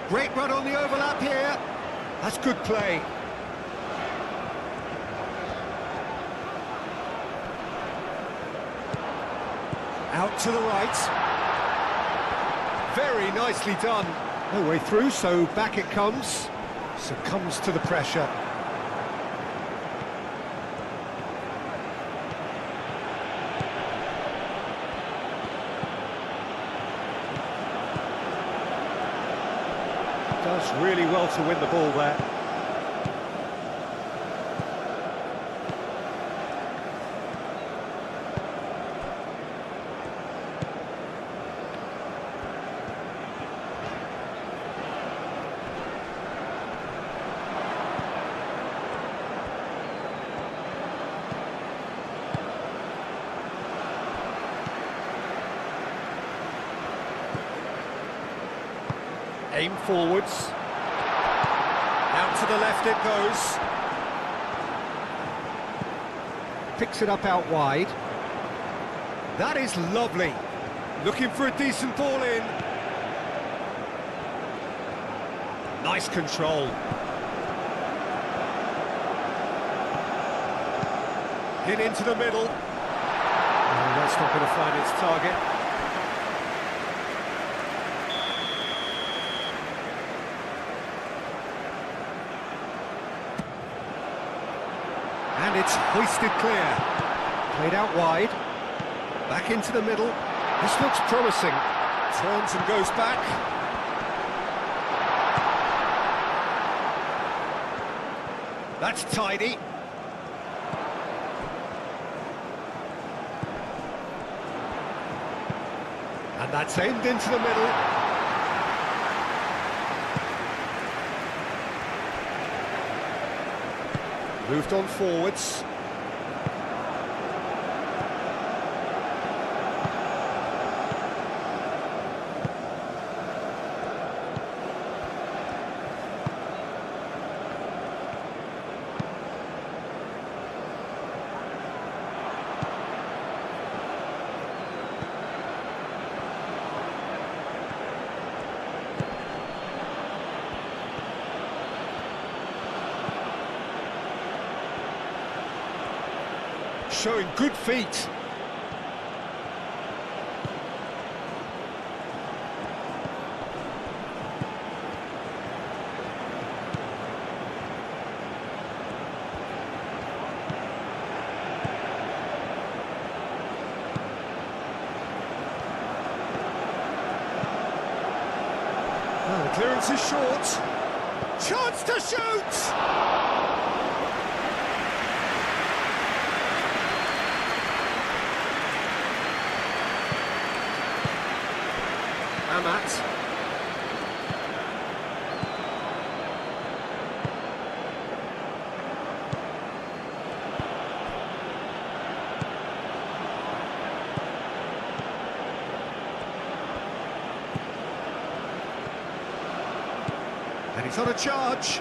[SPEAKER 1] Great run on the overlap here. That's good play. Out to the right. Very nicely done. No way through, so back it comes. Succumbs to the pressure. Does really well to win the ball there. Aim forwards. Out to the left it goes. Picks it up out wide. That is lovely. Looking for a decent ball in. Nice control. Hit into the middle. Oh, that's not going to find its target. And it's hoisted clear. Played out wide. Back into the middle. This looks promising. Turns and goes back. That's tidy. And that's aimed into the middle. Moved on forwards. Showing good feet. Oh, the clearance is short. Chance to shoot! Amat. And he's on a charge.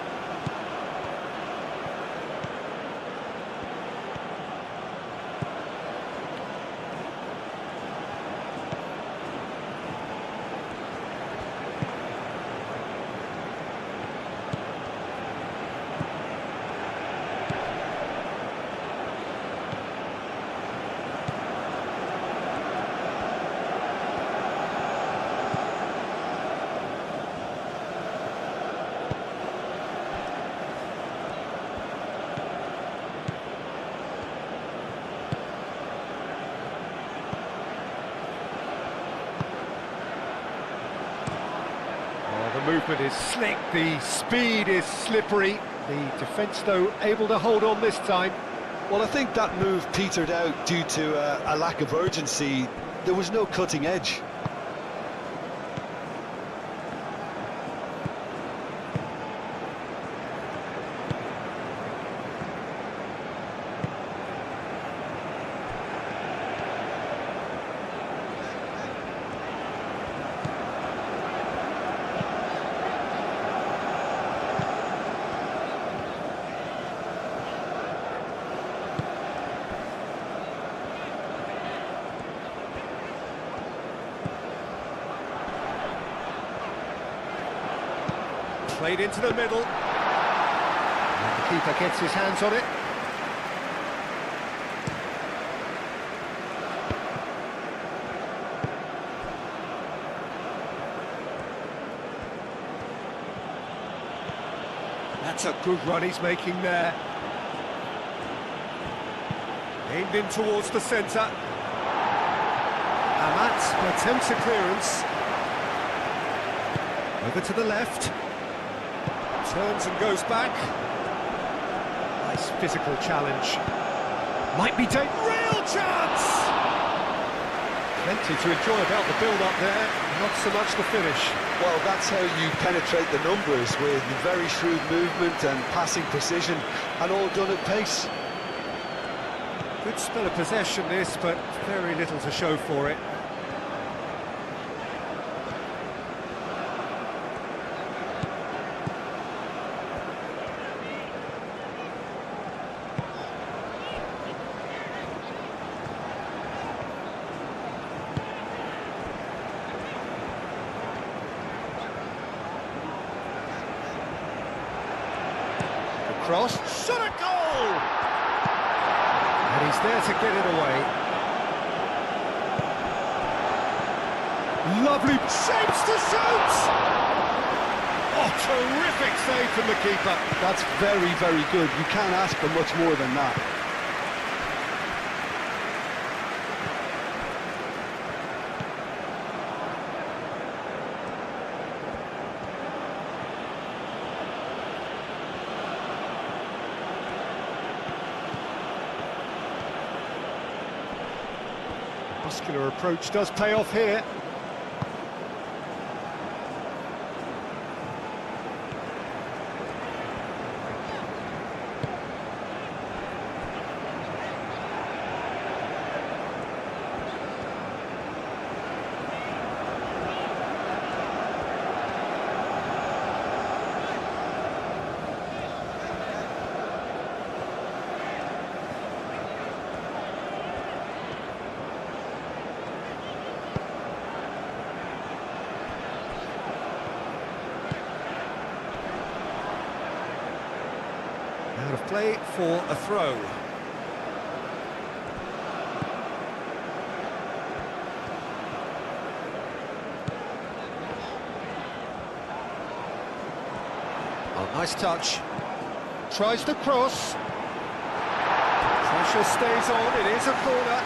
[SPEAKER 1] The movement is slick, the speed is slippery. The defence, though, able to hold on this time.
[SPEAKER 2] Well, I think that move petered out due to a lack of urgency. There was no cutting edge.
[SPEAKER 1] Played into the middle. And the keeper gets his hands on it. That's a good run he's making there. Aimed in towards the centre. Amat attempts a clearance. Over to the left. Turns and goes back. Nice physical challenge. Might be taking real chance! Plenty to enjoy about the build-up there, not so much the finish.
[SPEAKER 2] Well, that's how you penetrate the numbers, with very shrewd movement and passing precision, and all done at pace.
[SPEAKER 1] Good spell of possession this, but very little to show for it. Cross, shot a goal! And he's there to get it away. Lovely shapes to shoot! Oh, terrific save from the keeper.
[SPEAKER 2] That's very, very good. You can't ask for much more than that.
[SPEAKER 1] muscular approach does pay off here. Out of play for a throw. Oh, nice touch. Tries the cross. Pressure stays on, it is a corner.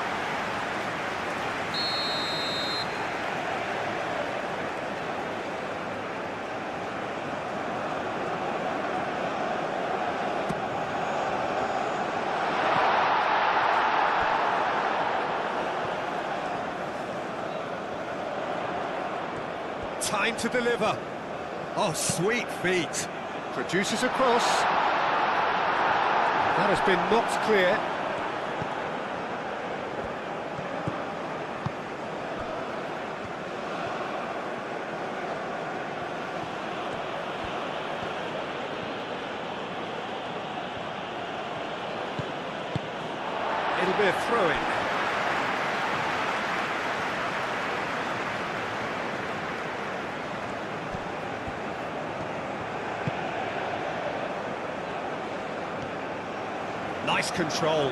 [SPEAKER 1] Time to deliver. Oh, sweet feet. Produces a cross. That has been knocked clear. It'll be a throw-in. Nice control.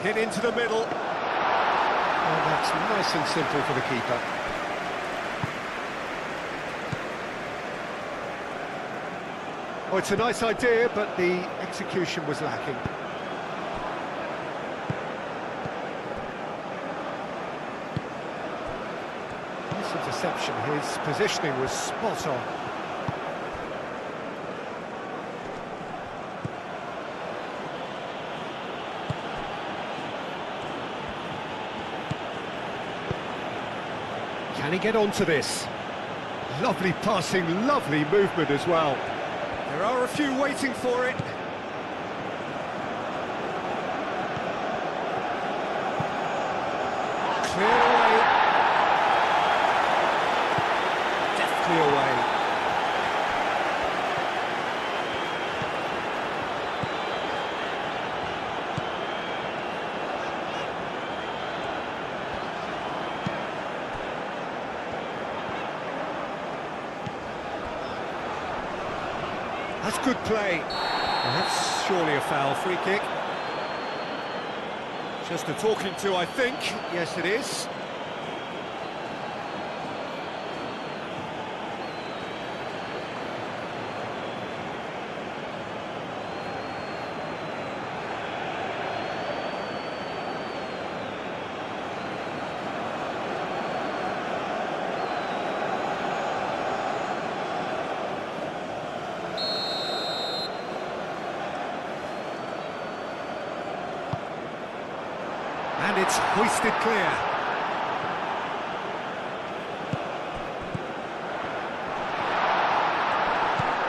[SPEAKER 1] Hit into the middle. Oh, that's nice and simple for the keeper. Oh, it's a nice idea, but the execution was lacking. Nice interception. His positioning was spot on. Can he get onto this? Lovely passing, lovely movement as well. There are a few waiting for it. Clear away. Deftly away. That's good play. Well, that's surely a foul. Free kick. Just a talking to, I think. Yes, it is. And it's hoisted clear.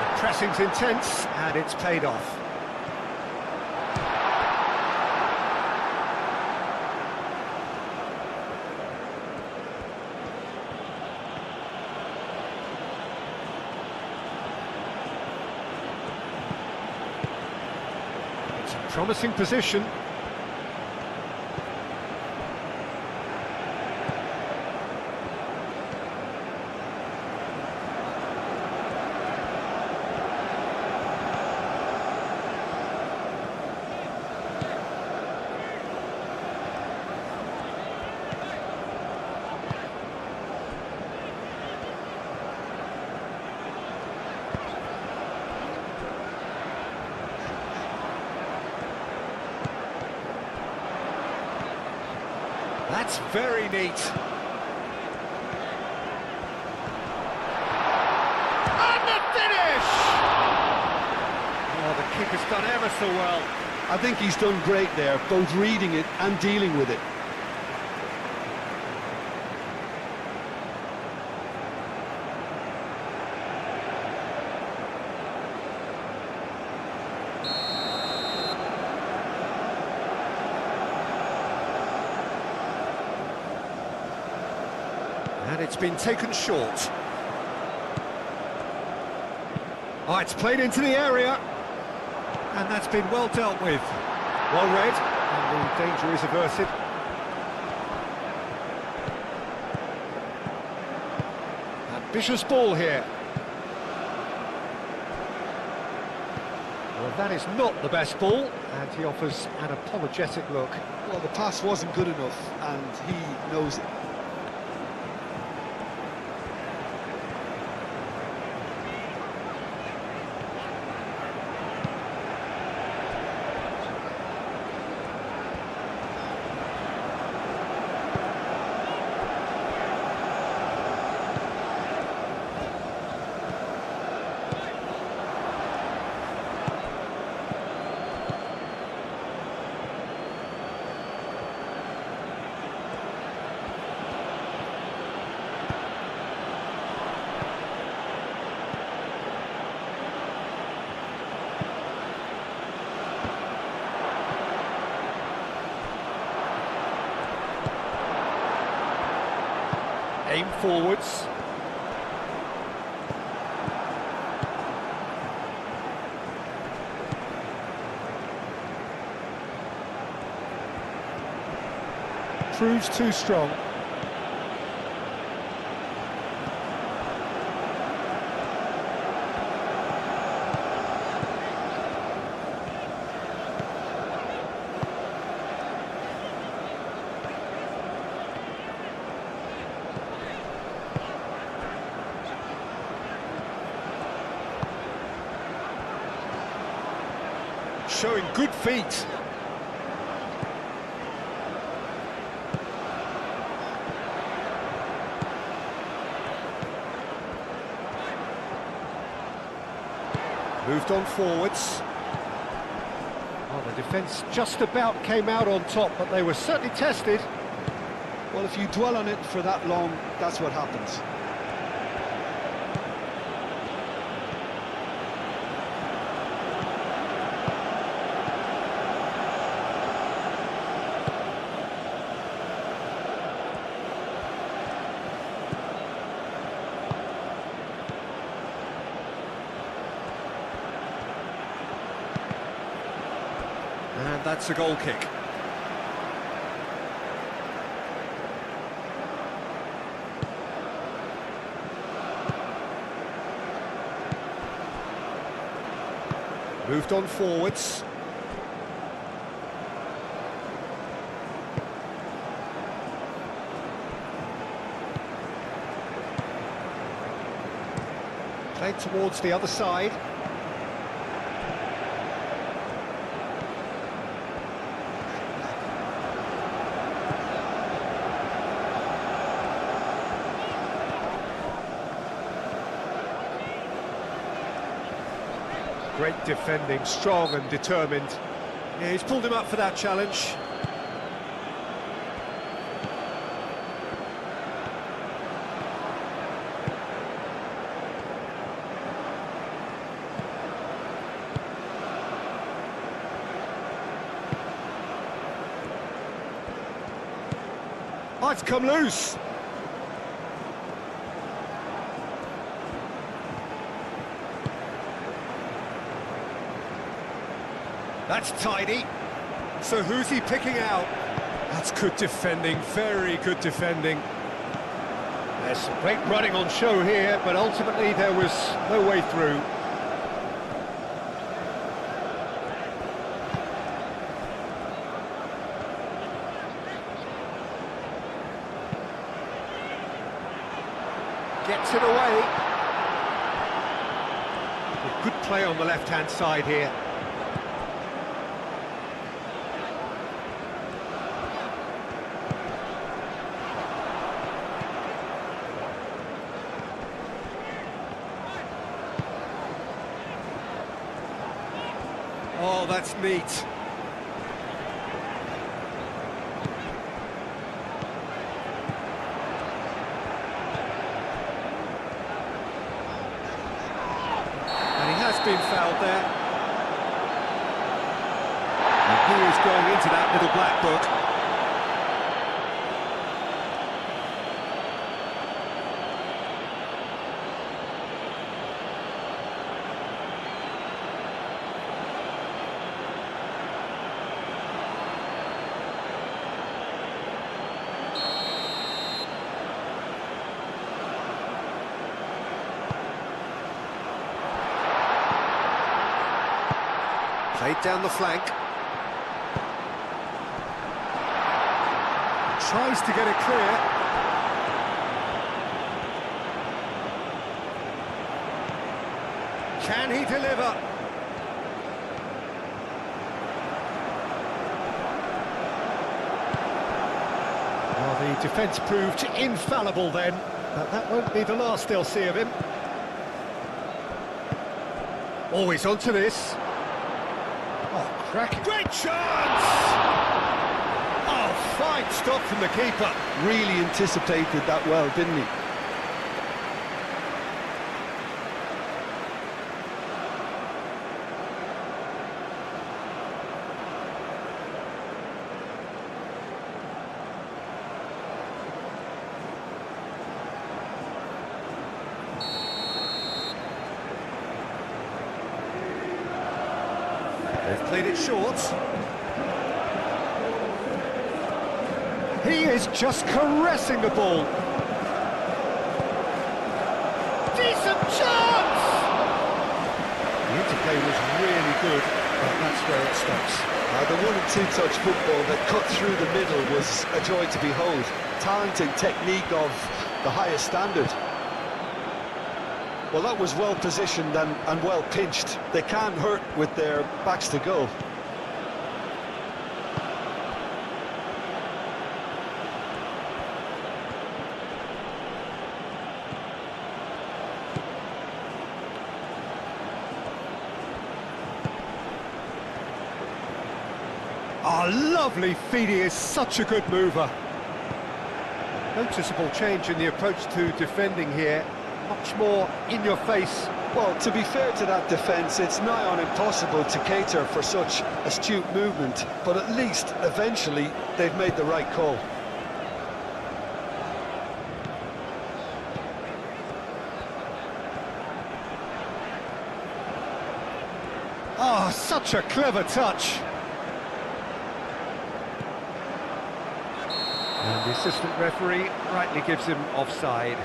[SPEAKER 1] The pressing's intense, and it's paid off. It's a promising position. That's very neat. And the finish! Oh, the keeper's done ever so well.
[SPEAKER 2] I think he's done great there, both reading it and dealing with it.
[SPEAKER 1] And it's been taken short. Oh, it's played into the area. And that's been well dealt with. Well read, and the danger is averted. Ambitious ball here. Well, that is not the best ball, and he offers an apologetic look.
[SPEAKER 2] Well, the pass wasn't good enough, and he knows it.
[SPEAKER 1] Aim forwards. Proves too strong. Showing good feet. Moved on forwards. Well, the defence just about came out on top, but they were certainly tested.
[SPEAKER 2] Well, if you dwell on it for that long, that's what happens.
[SPEAKER 1] And that's a goal kick. Moved on forwards. Played towards the other side. Great defending, strong and determined. Yeah, he's pulled him up for that challenge. Oh, it's come loose. That's tidy. So who's he picking out? That's good defending, very good defending. There's some great running on show here, but ultimately there was no way through. Gets it away. Good play on the left-hand side here. Oh, that's neat. And he has been fouled there. And he is going into that little black book. Played down the flank. Tries to get it clear. Can he deliver? Well, the defence proved infallible then, but that won't be the last they'll see of him. Always onto this. Oh, cracking. Great chance! Oh, fine stop from the keeper.
[SPEAKER 2] Really anticipated that well, didn't he?
[SPEAKER 1] They've played it short. He is just caressing the ball. Decent chance! The interplay was really good, but that's where it stops.
[SPEAKER 2] The one and two touch football that cut through the middle was a joy to behold. Talent and technique of the highest standard. Well, that was well positioned and well pinched. They can't hurt with their backs to goal.
[SPEAKER 1] Oh, lovely feed, he is such a good mover. Noticeable change in the approach to defending here. Much more in your face.
[SPEAKER 2] Well, to be fair to that defence, it's nigh on impossible to cater for such astute movement, but at least, eventually, they've made the right call.
[SPEAKER 1] Oh, such a clever touch. And the assistant referee rightly gives him offside.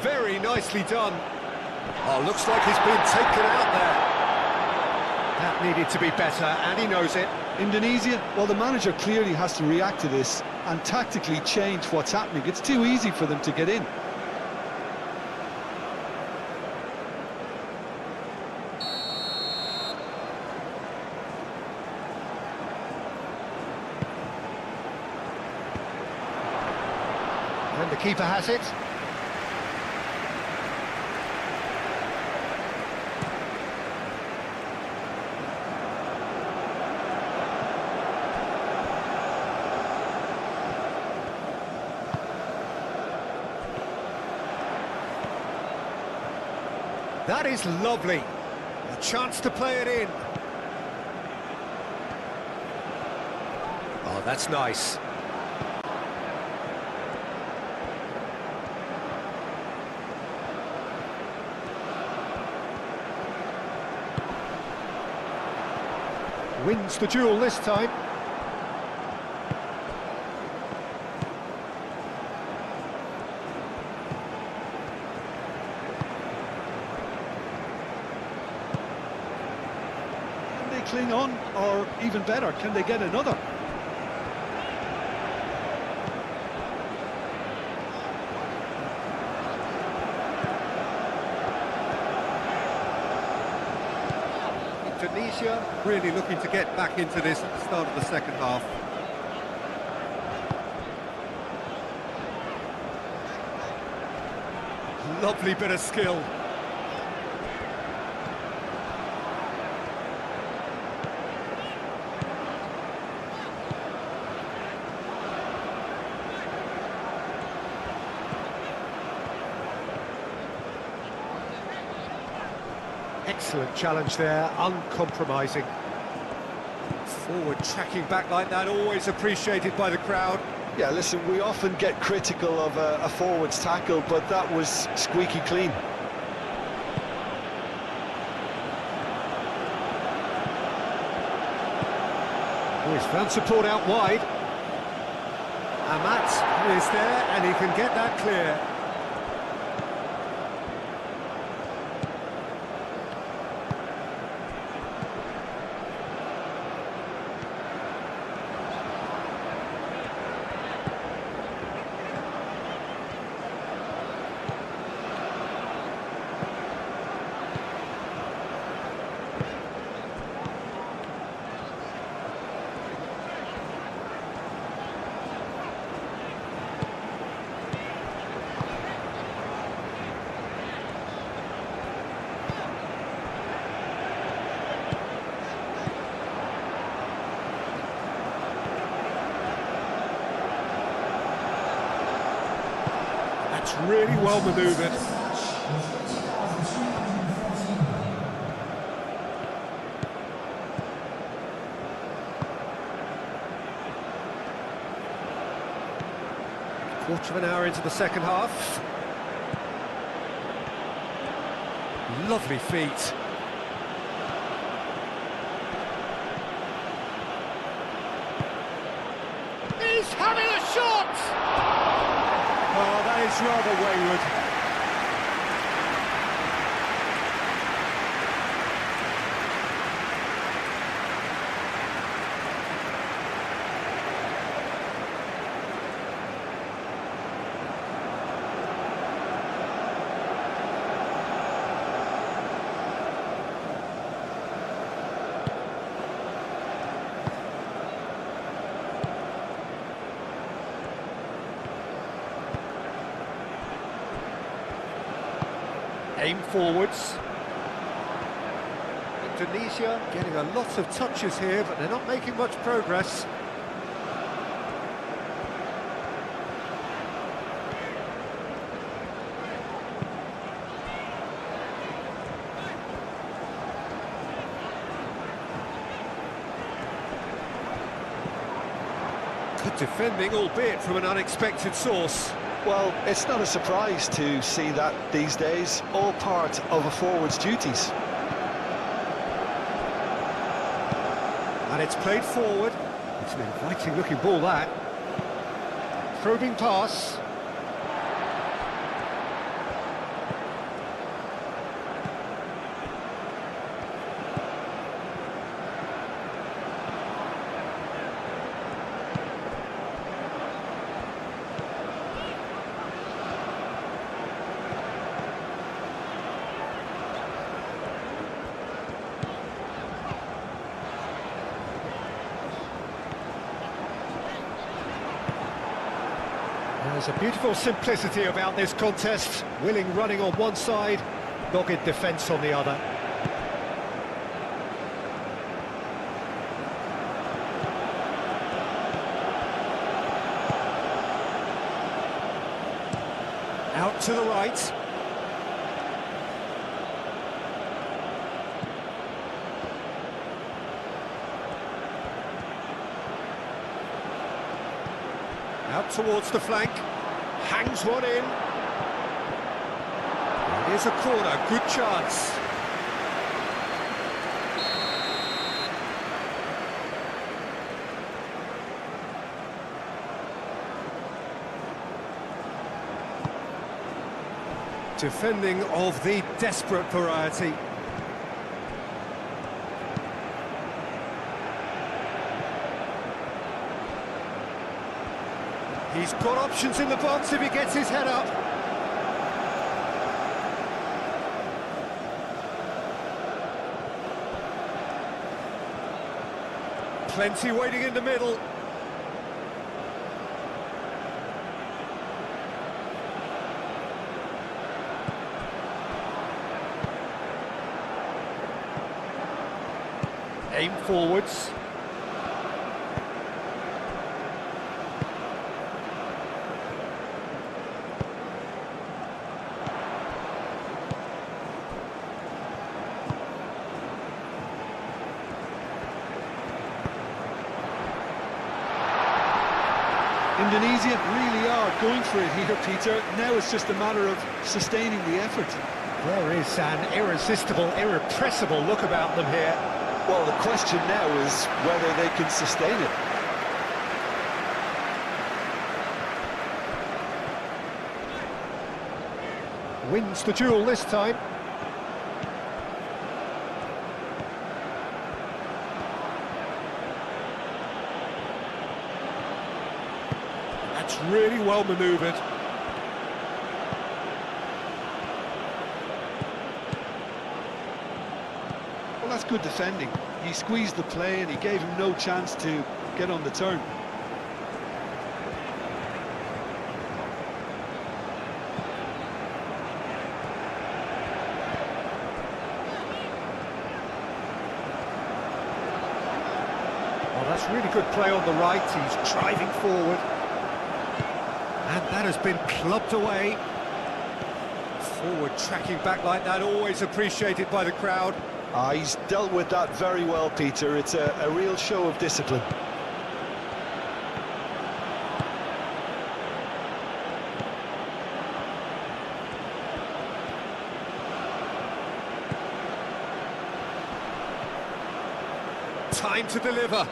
[SPEAKER 1] Very nicely done. Oh, looks like he's been taken out there. That needed to be better, and he knows it.
[SPEAKER 2] Indonesia, well, the manager clearly has to react to this and tactically change what's happening. It's too easy for them to get in.
[SPEAKER 1] And the keeper has it. That is lovely. A chance to play it in. Oh, that's nice. Wins the duel this time.
[SPEAKER 2] cling on, or even better, can they get another?
[SPEAKER 1] Indonesia really looking to get back into this at the start of the second half. Lovely bit of skill. Excellent challenge there, uncompromising. Forward tracking back like that, always appreciated by the crowd.
[SPEAKER 2] Yeah, listen, we often get critical of a forward's tackle, but that was squeaky clean.
[SPEAKER 1] Oh, he's found support out wide. Amat is there, and he can get that clear. That's really well manoeuvred. Quarter of an hour into the second half. Lovely feet. He's having a shot! Oh, that is rather wayward. Aim forwards. Indonesia getting a lot of touches here, but they're not making much progress. Good defending, albeit from an unexpected source.
[SPEAKER 2] Well, it's not a surprise to see that these days, all part of a forward's duties.
[SPEAKER 1] And it's played forward. It's an inviting looking ball, that. Probing pass. There's a beautiful simplicity about this contest. Willing running on one side, dogged defence on the other. Out to the right. Out towards the flank, hangs one in. Here's a corner, good chance. Defending of the desperate variety. He's got options in the box if he gets his head up. Plenty waiting in the middle. Aim forwards.
[SPEAKER 2] Indonesia really are going for it here, Peter. Now it's just a matter of sustaining the effort.
[SPEAKER 1] There is an irresistible, irrepressible look about them here.
[SPEAKER 2] Well, the question now is whether they can sustain it.
[SPEAKER 1] Wins the duel this time. That's really well manoeuvred.
[SPEAKER 2] Well, that's good defending. He squeezed the play and he gave him no chance to get on the turn.
[SPEAKER 1] Well, that's really good play on the right. He's driving forward. And that has been clubbed away. Forward tracking back like that, always appreciated by the crowd.
[SPEAKER 2] He's dealt with that very well, Peter. It's a real show of discipline.
[SPEAKER 1] Time to deliver.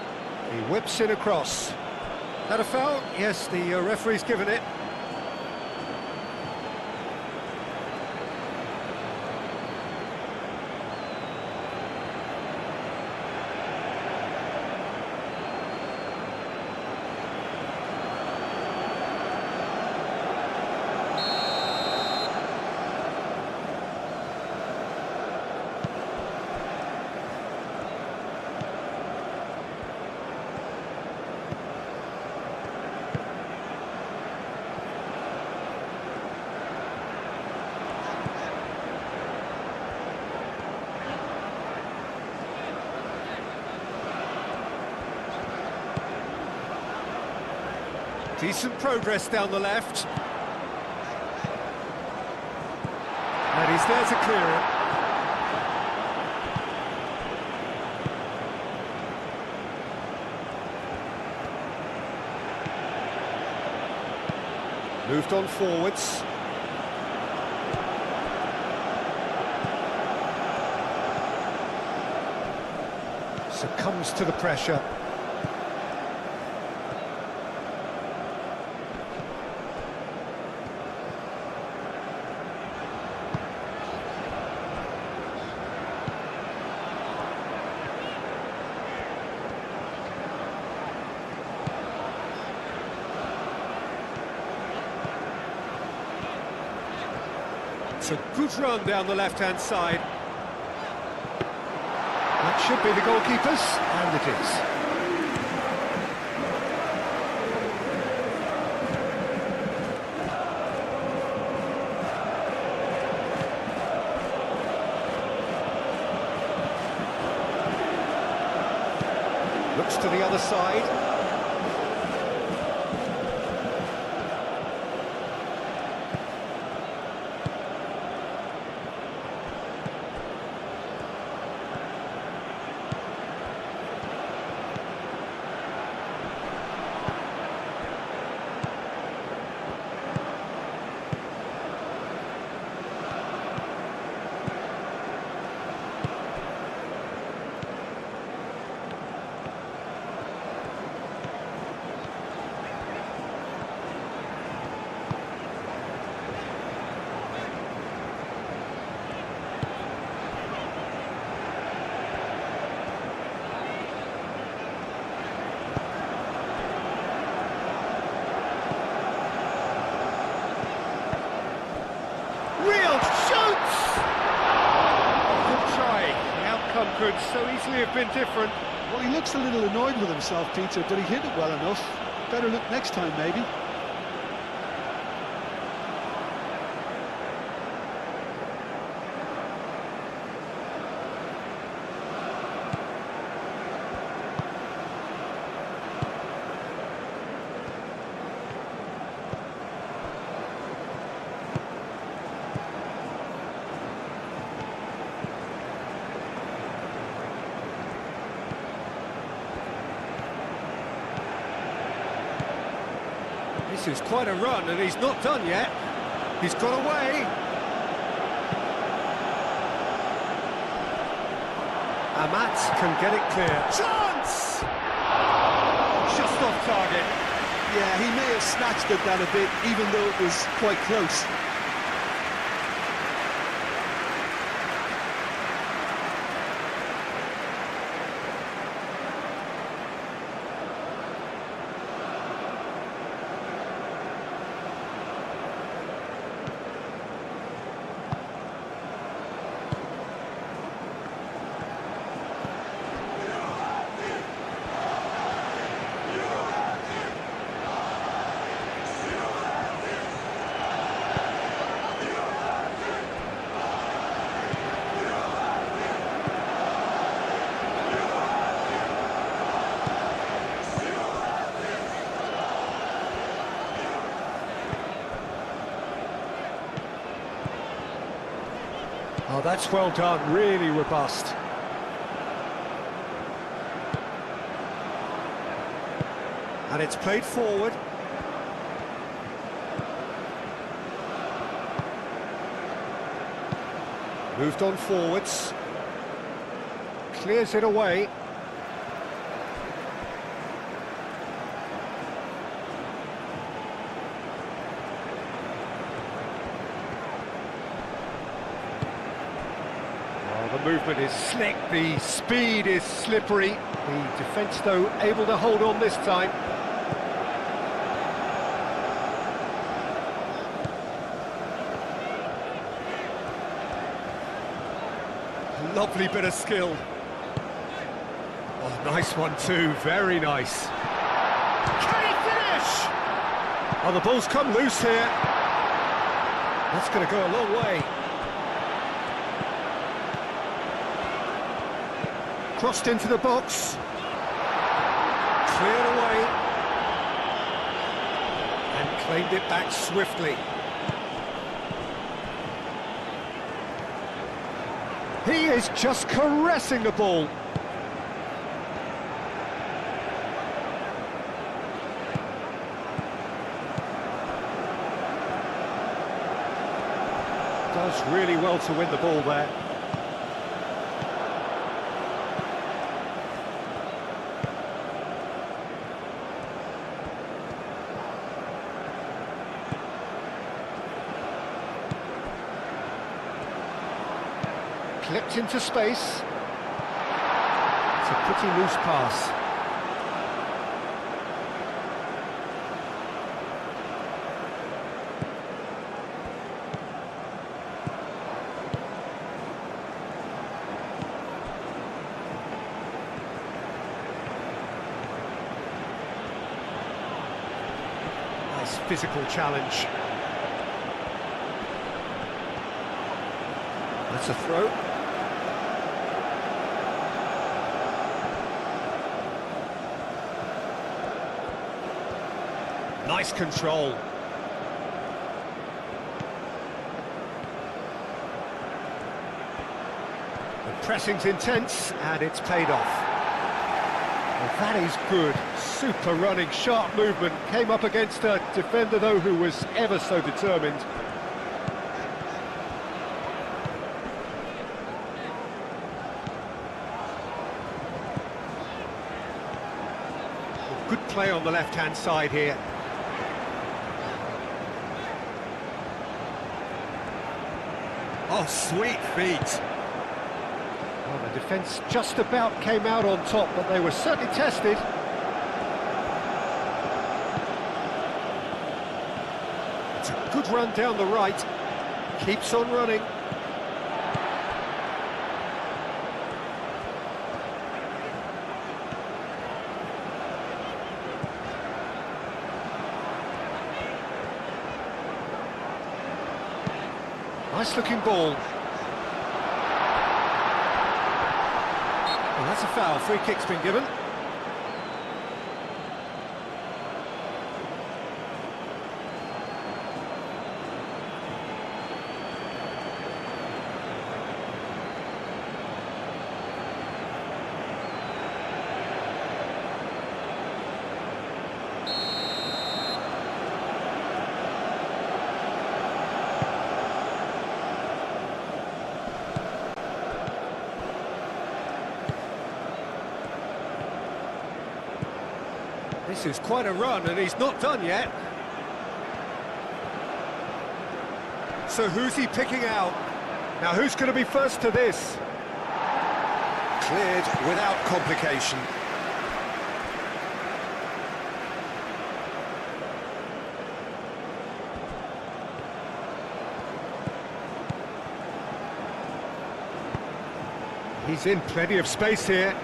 [SPEAKER 1] He whips it across. That a foul? Yes, the referee's given it. Decent progress down the left. And he's there to clear it. Moved on forwards. Succumbs to the pressure. It's a good run down the left-hand side. That should be the goalkeeper's, and it is. Looks to the other side. could so easily have been different.
[SPEAKER 2] Well, he looks a little annoyed with himself, Peter, but he hit it well enough. Better look next time, maybe.
[SPEAKER 1] This is quite a run, and he's not done yet. He's got away. Amat can get it clear. Chance! Just off target.
[SPEAKER 2] Yeah, he may have snatched at that a bit, even though it was quite close.
[SPEAKER 1] Oh, that's well done, really robust. And it's played forward. Moved on forwards. Clears it away. The movement is slick, the speed is slippery. The defence, though, able to hold on this time. Lovely bit of skill. Oh, nice one too, very nice. Can he finish? Oh, the ball's come loose here. That's going to go a long way. Crossed into the box. Cleared away. And claimed it back swiftly. He is just caressing the ball. Does really well to win the ball there. Clipped into space. It's a pretty loose pass. Nice physical challenge. That's a throw. Nice control. The pressing's intense, and it's paid off. Well, that is good. Super running, sharp movement. Came up against a defender, though, who was ever so determined. Good play on the left-hand side here. Oh, sweet feet. Well, the defence just about came out on top, but they were certainly tested. It's a good run down the right. Keeps on running. Nice looking ball. Well, that's a foul. Free kick's been given. This is quite a run, and he's not done yet. So who's he picking out? Now who's going to be first to this? Cleared without complication. He's in plenty of space here.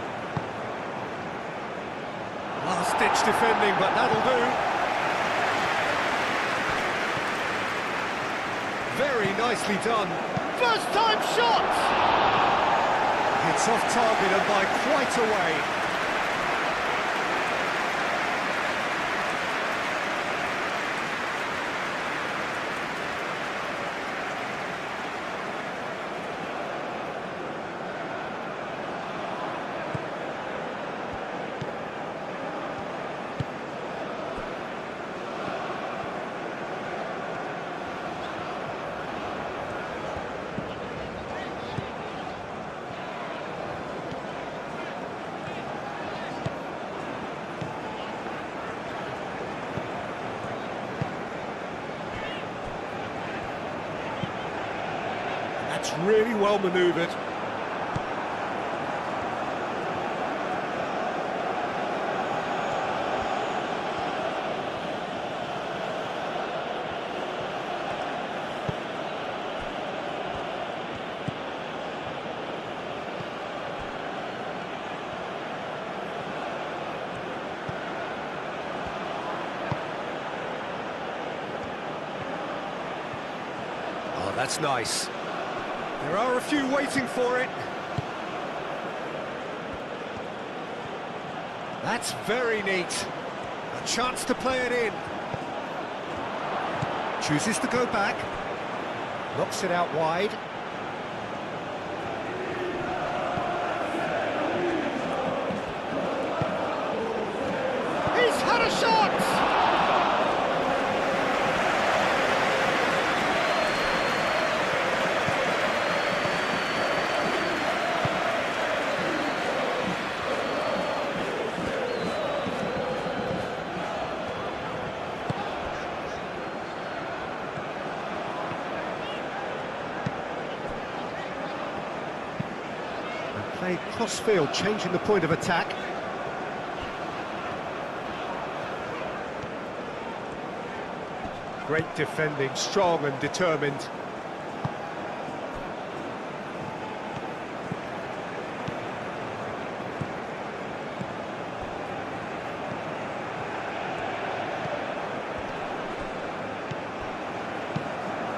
[SPEAKER 1] Last-ditch defending, but that'll do. Very nicely done. First-time shot! It's off target and by quite a way. That's really well manoeuvred. Oh, that's nice. There are a few waiting for it. That's very neat. A chance to play it in. Chooses to go back. Knocks it out wide. He's had a shot! Played cross-field, changing the point of attack. Great defending, strong and determined.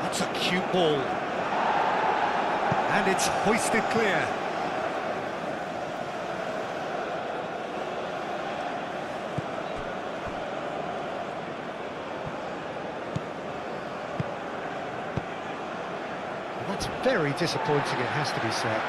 [SPEAKER 1] That's a cute ball. And it's hoisted clear. That's very disappointing, it has to be said.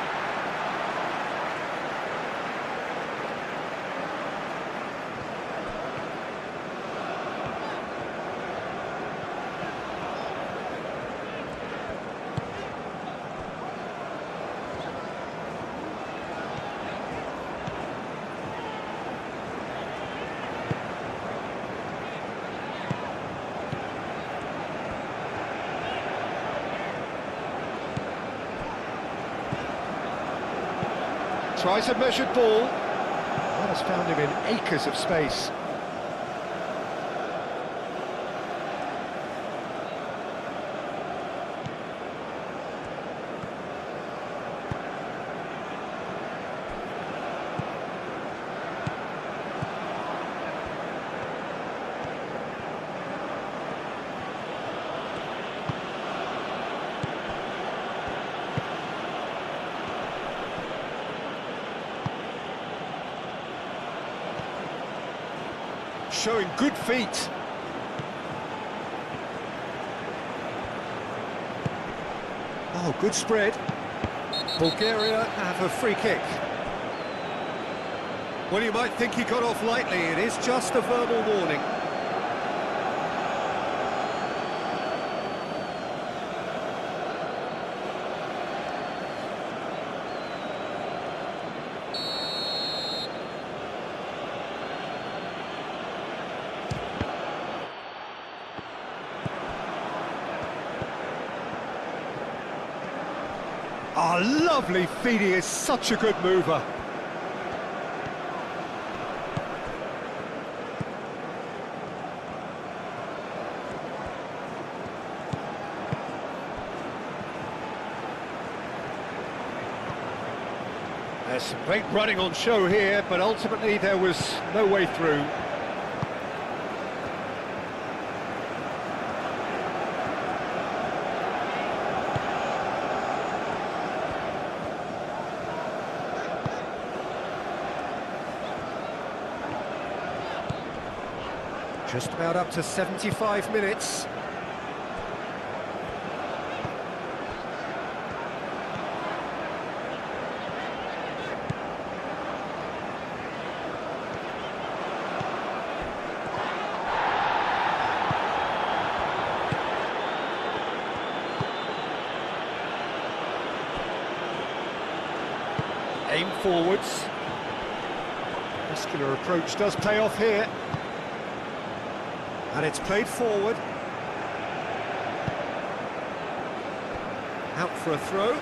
[SPEAKER 1] Tries a measured ball. That has found him in acres of space. showing good feet. Oh, good spread. Bulgaria have a free kick. Well, you might think he got off lightly. It is just a verbal warning. Oh, lovely feed. He is such a good mover. There's some great running on show here, but ultimately there was no way through. Just about up to 75 minutes. Aim forwards. Muscular approach does pay off here. And it's played forward. Out for a throw.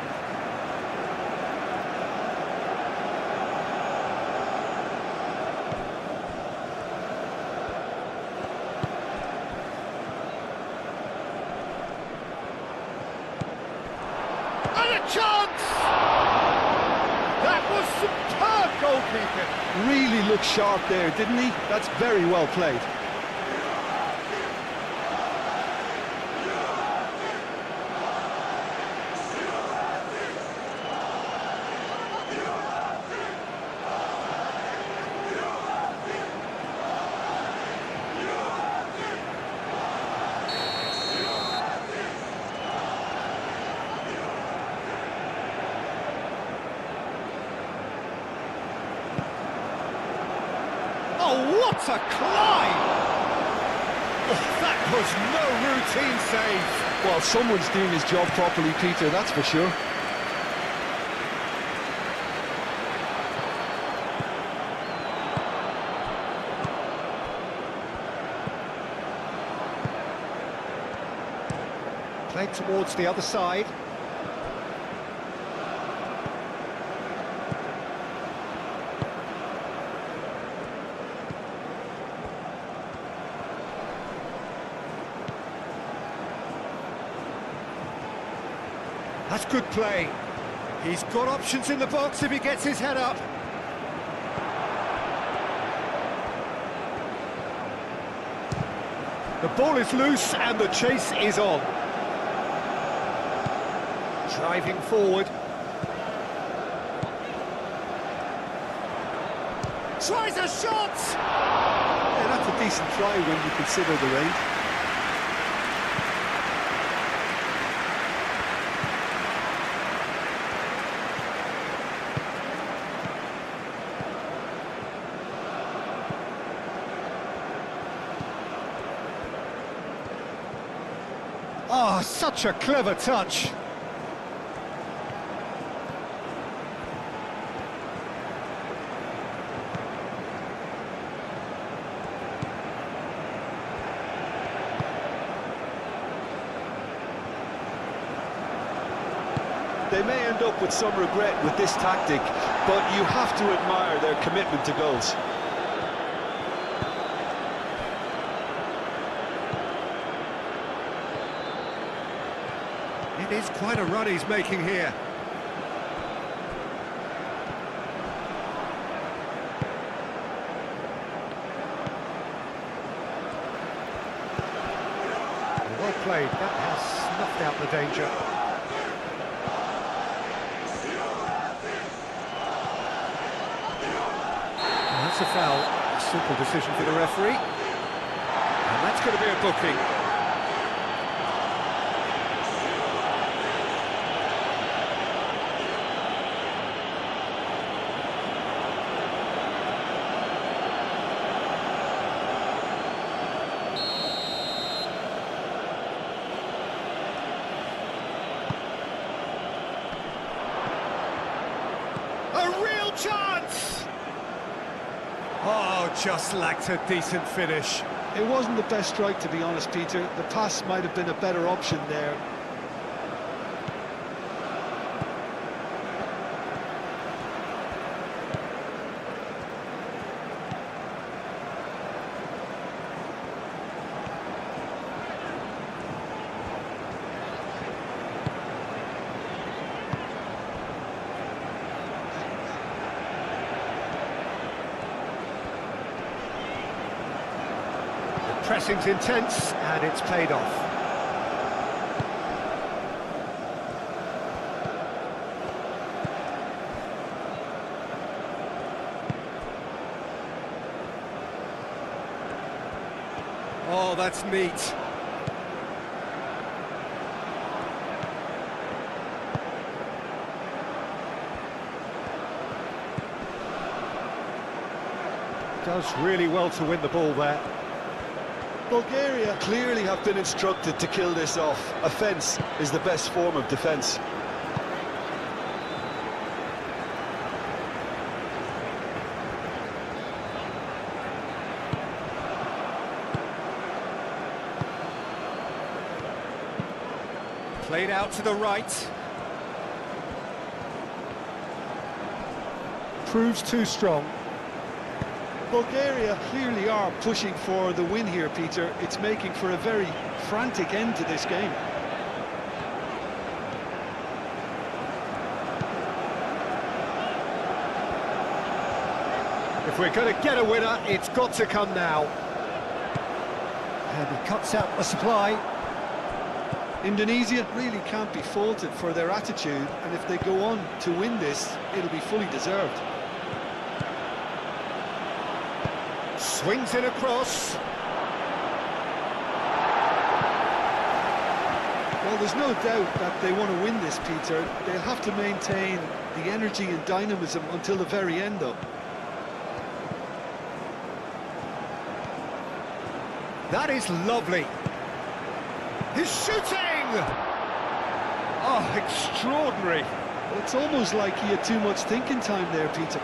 [SPEAKER 1] And a chance! That was superb goalkeeping.
[SPEAKER 2] Really looked sharp there, didn't he? That's very well played.
[SPEAKER 1] Oh, what a climb! Oh, that was no routine save.
[SPEAKER 2] Well, someone's doing his job properly, Peter, that's for sure.
[SPEAKER 1] Played towards the other side. That's good play. He's got options in the box if he gets his head up. The ball is loose and the chase is on. Driving forward. Tries a shot!
[SPEAKER 2] Yeah, that's a decent try when you consider the range.
[SPEAKER 1] Oh, such a clever touch.
[SPEAKER 2] They may end up with some regret with this tactic, but you have to admire their commitment to goals.
[SPEAKER 1] It is quite a run he's making here. Well played, that has snuffed out the danger. And that's a foul. A simple decision for the referee. That's going to be a booking. A real chance! Oh, just lacked a decent finish.
[SPEAKER 2] It wasn't the best strike, to be honest, Peter. The pass might have been a better option there.
[SPEAKER 1] Pressing's intense, and it's paid off. Oh, that's neat. Does really well to win the ball there.
[SPEAKER 2] Bulgaria clearly have been instructed to kill this off. Offence is the best form of defence.
[SPEAKER 1] Played out to the right. Proves too strong.
[SPEAKER 2] Bulgaria clearly are pushing for the win here, Peter. It's making for a very frantic end to this game.
[SPEAKER 1] If we're going to get a winner, it's got to come now. And he cuts out the supply.
[SPEAKER 2] Indonesia really can't be faulted for their attitude, and if they go on to win this, it'll be fully deserved.
[SPEAKER 1] Swings it across.
[SPEAKER 2] Well, there's no doubt that they want to win this, Peter. They'll have to maintain the energy and dynamism until the very end, though.
[SPEAKER 1] That is lovely. He's shooting! Oh, extraordinary.
[SPEAKER 2] Well, it's almost like he had too much thinking time there, Peter.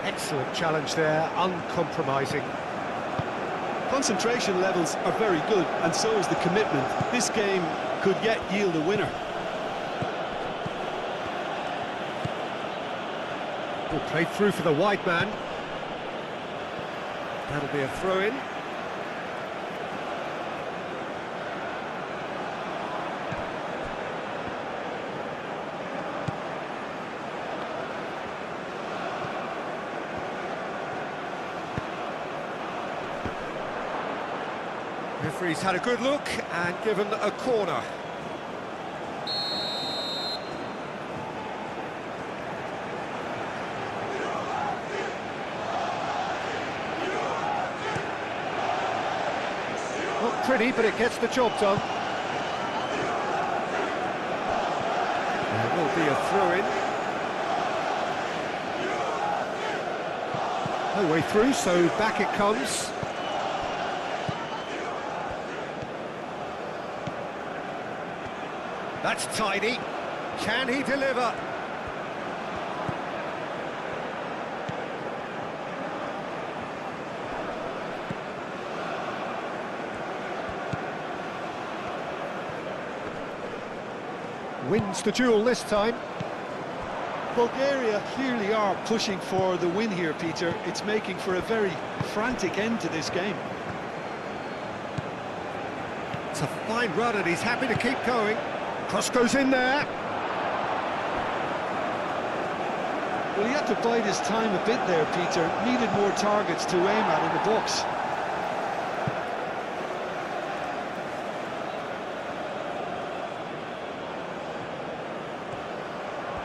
[SPEAKER 1] Excellent challenge there, uncompromising.
[SPEAKER 2] Concentration levels are very good, and so is the commitment. This game could yet yield a winner.
[SPEAKER 1] Well, played through for the wide man. That'll be a throw-in. Referee's had a good look and given a corner. Not pretty, but it gets the job done. There will be a throw-in. No way through, so back it comes. That's tidy. Can he deliver? wins the duel this time.
[SPEAKER 2] Bulgaria clearly are pushing for the win here, Peter. It's making for a very frantic end to this game.
[SPEAKER 1] It's a fine run and he's happy to keep going. Cross goes in there.
[SPEAKER 2] Well, he had to bide his time a bit there, Peter. Needed more targets to aim at in the box.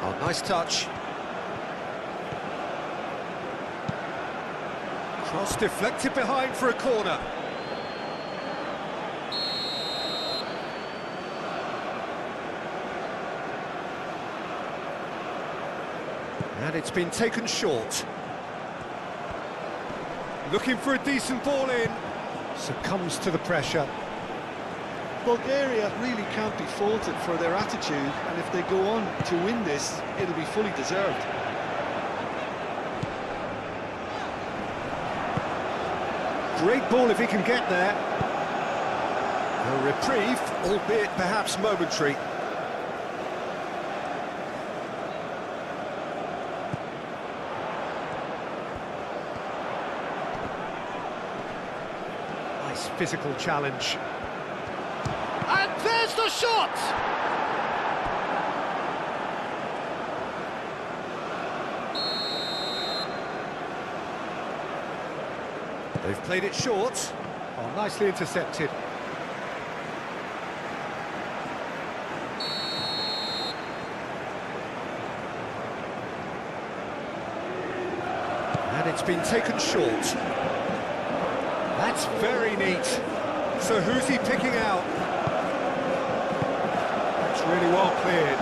[SPEAKER 1] Oh, nice touch. Cross deflected behind for a corner. And it's been taken short. Looking for a decent ball in. Succumbs to the pressure.
[SPEAKER 2] Bulgaria really can't be faulted for their attitude, and if they go on to win this, it'll be fully deserved.
[SPEAKER 1] Great ball if he can get there. A reprieve, albeit perhaps momentary. Nice physical challenge. And there's the shot! They've played it short. Oh, nicely intercepted. And it's been taken short. That's very neat. So who's he picking out? That's really well cleared.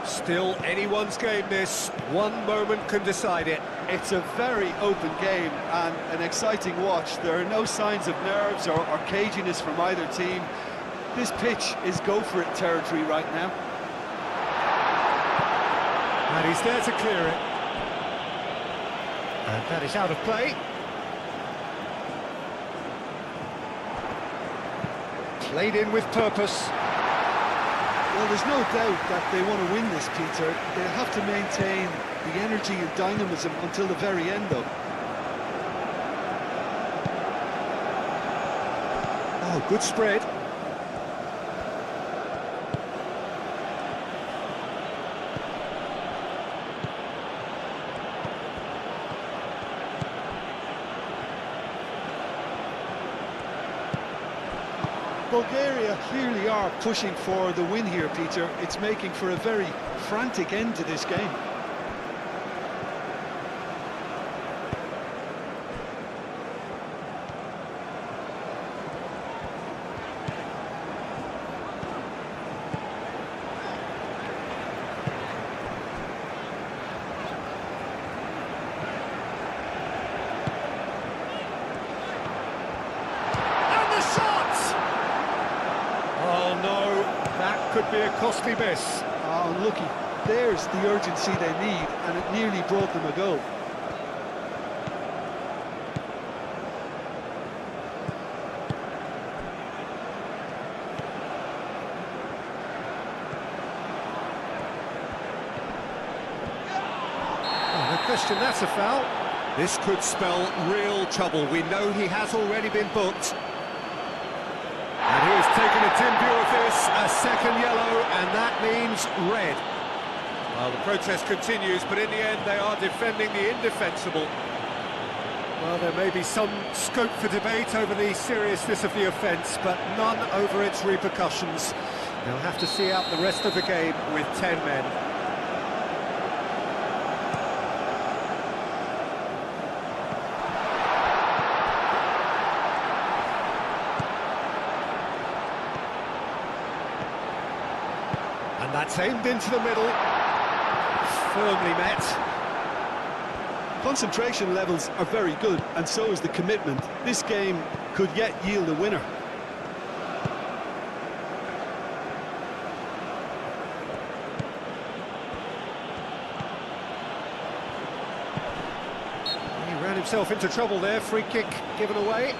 [SPEAKER 1] Still anyone's game this. One moment can decide it.
[SPEAKER 2] It's a very open game and an exciting watch. There are no signs of nerves or caginess from either team. This pitch is go-for-it territory right now.
[SPEAKER 1] And he's there to clear it. And that is out of play. Played in with purpose.
[SPEAKER 2] Well, there's no doubt that they want to win this, Peter. They'll have to maintain the energy and dynamism until the very end, though.
[SPEAKER 1] Oh, good spread.
[SPEAKER 2] Bulgaria clearly are pushing for the win here, Peter. It's making for a very frantic end to this game.
[SPEAKER 1] Could be a costly miss.
[SPEAKER 2] Oh, looky, there's the urgency they need, and it nearly brought them a goal.
[SPEAKER 1] Oh, no question, that's a foul. This could spell real trouble. We know he has already been booked. And he has taken a dim view of this, a second yellow, and that means red. Well, the protest continues, but in the end they are defending the indefensible. Well, there may be some scope for debate over the seriousness of the offence, but none over its repercussions. They'll have to see out the rest of the game with 10 men. And that's aimed into the middle, firmly met.
[SPEAKER 2] Concentration levels are very good, and so is the commitment. This game could yet yield a winner.
[SPEAKER 1] himself into trouble there, free kick given away.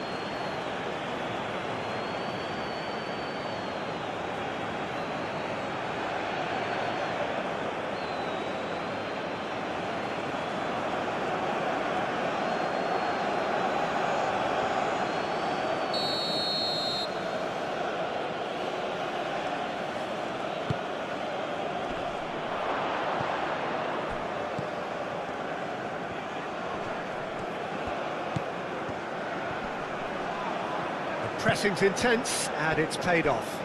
[SPEAKER 1] Pressing's intense, and it's paid off.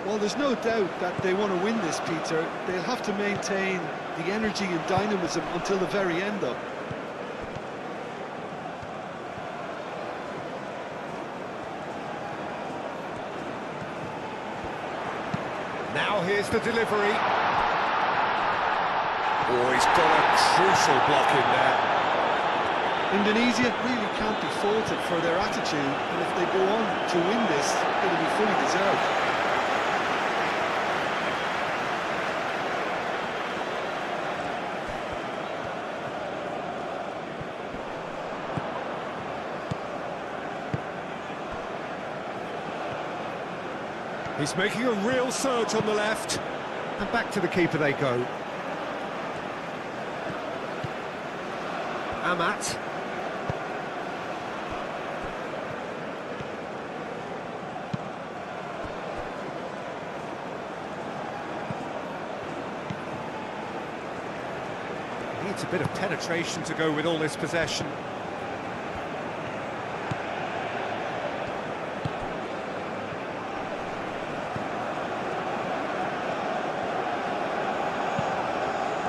[SPEAKER 2] Well, there's no doubt that they want to win this, Peter. They'll have to maintain the energy and dynamism until the very end, though.
[SPEAKER 1] Now here's the delivery. Oh, he's got a crucial block in there.
[SPEAKER 2] Indonesia really can't be faulted for their attitude, and if they go on to win this, it'll be fully deserved.
[SPEAKER 1] He's making a real surge on the left, and back to the keeper they go. Amat. Needs a bit of penetration to go with all this possession.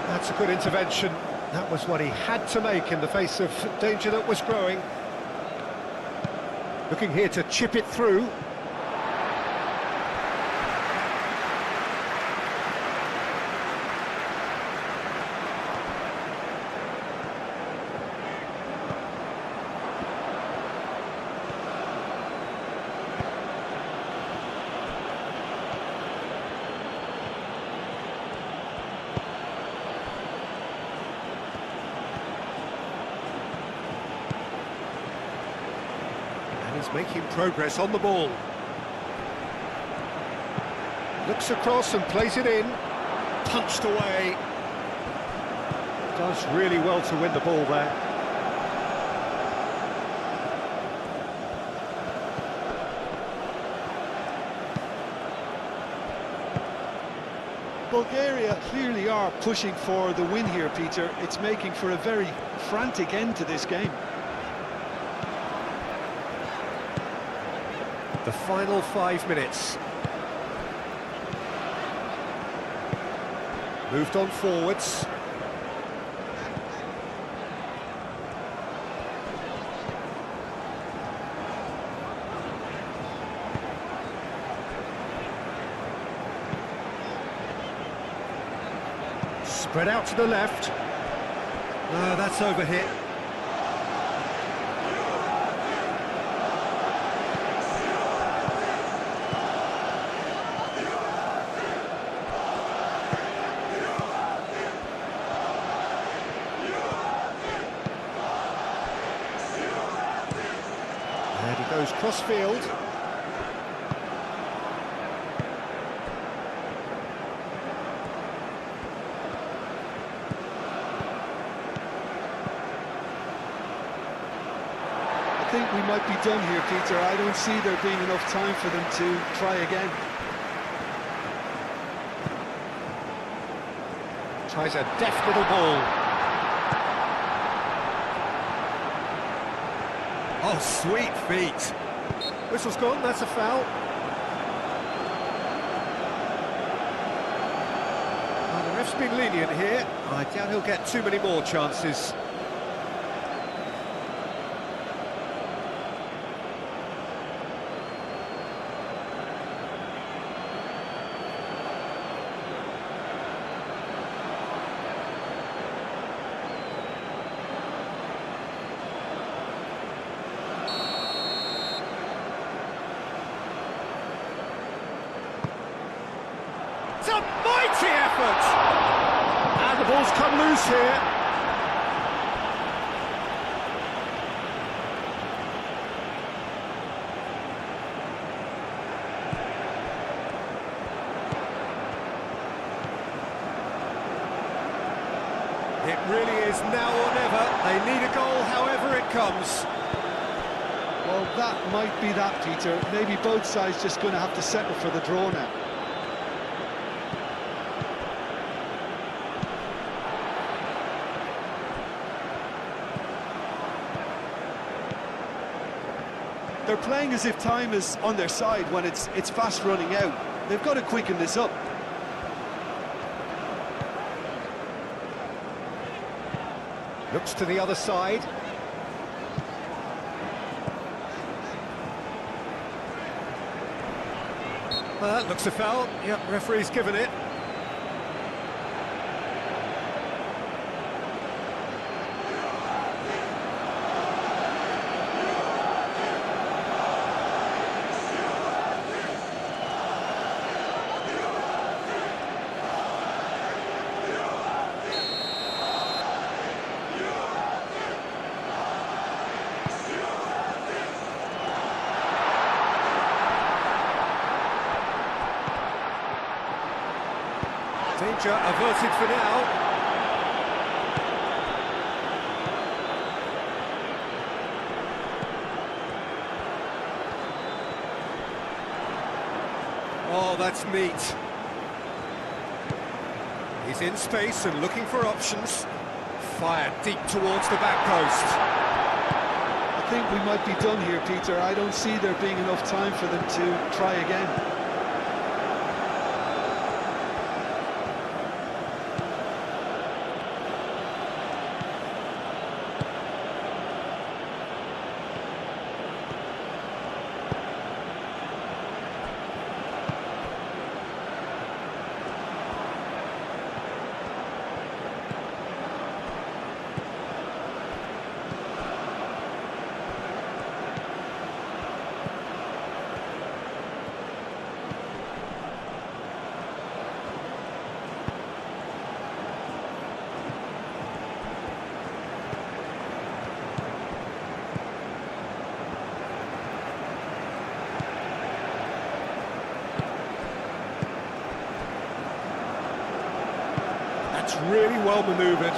[SPEAKER 1] That's a good intervention. That was what he had to make in the face of danger that was growing. Looking here to chip it through. He's making progress on the ball. Looks across and plays it in. Punched away. Does really well to win the ball there.
[SPEAKER 2] Bulgaria clearly are pushing for the win here, Peter. It's making for a very frantic end to this game.
[SPEAKER 1] The final 5 minutes. Moved on forwards. Spread out to the left. No, that's overhit. And he goes cross-field.
[SPEAKER 2] I think we might be done here, Peter. I don't see there being enough time for them to try again.
[SPEAKER 1] Tries a deft little ball. Oh, sweet feet. Whistle's gone, that's a foul. Well, the ref's been lenient here. I doubt he'll get too many more chances. It's a mighty effort! And the ball's come loose here. It really is now or never. They need a goal however it comes.
[SPEAKER 2] Well, that might be that, Peter. Maybe both sides just going to have to settle for the draw now. They're playing as if time is on their side when it's fast running out. They've got to quicken this up.
[SPEAKER 1] Looks to the other side. Well, that looks a foul. Yep, referee's given it. Danger averted for now. Oh, that's neat. He's in space and looking for options. Fired deep towards the back post.
[SPEAKER 2] I think we might be done here, Peter. I don't see there being enough time for them to try again.
[SPEAKER 1] That's really well manoeuvred.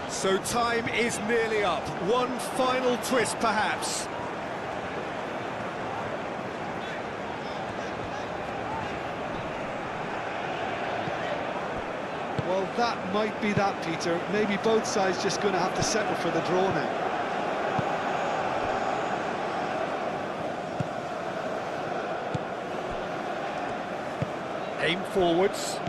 [SPEAKER 1] So time is nearly up. One final twist, perhaps.
[SPEAKER 2] Well, that might be that, Peter. Maybe both sides just going to have to settle for the draw now.
[SPEAKER 1] Aim forwards.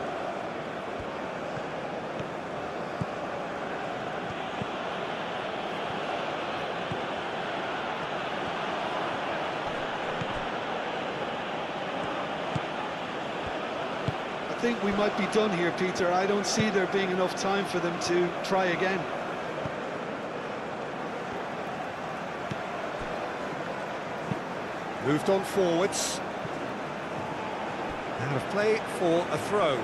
[SPEAKER 2] I think we might be done here, Peter. I don't see there being enough time for them to try again.
[SPEAKER 1] Moved on forwards. Out of play for a throw.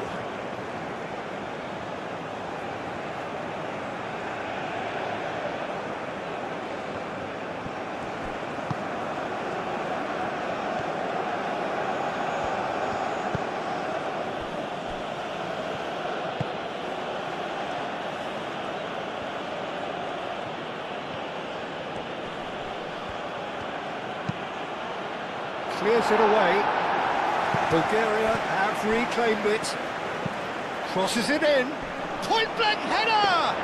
[SPEAKER 1] Clears it away. Bulgaria have reclaimed it. Crosses it in. Point-blank header!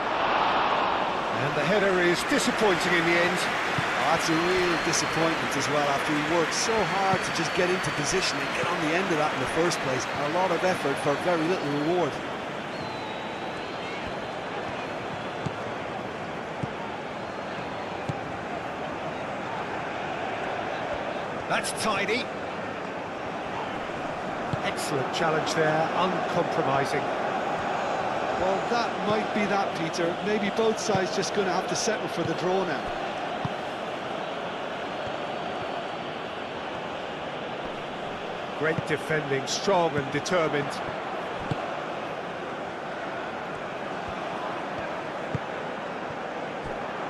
[SPEAKER 1] And the header is disappointing in the end.
[SPEAKER 2] Oh, that's a real disappointment as well, after he worked so hard to just get into position and get on the end of that in the first place. A lot of effort for very little reward.
[SPEAKER 1] That's tidy. Excellent challenge there, uncompromising.
[SPEAKER 2] Well, that might be that, Peter. Maybe both sides just going to have to settle for the draw now.
[SPEAKER 1] Great defending, strong and determined.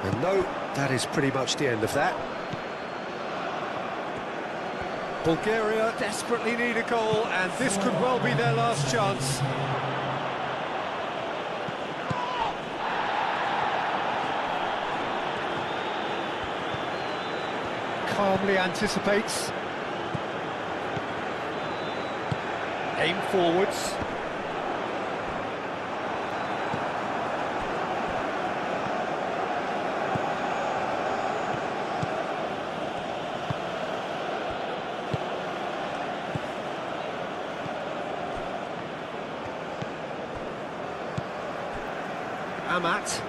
[SPEAKER 1] And no, that is pretty much the end of that. Bulgaria desperately need a goal, and this could well be their last chance. Calmly anticipates. Aim forwards. Amat.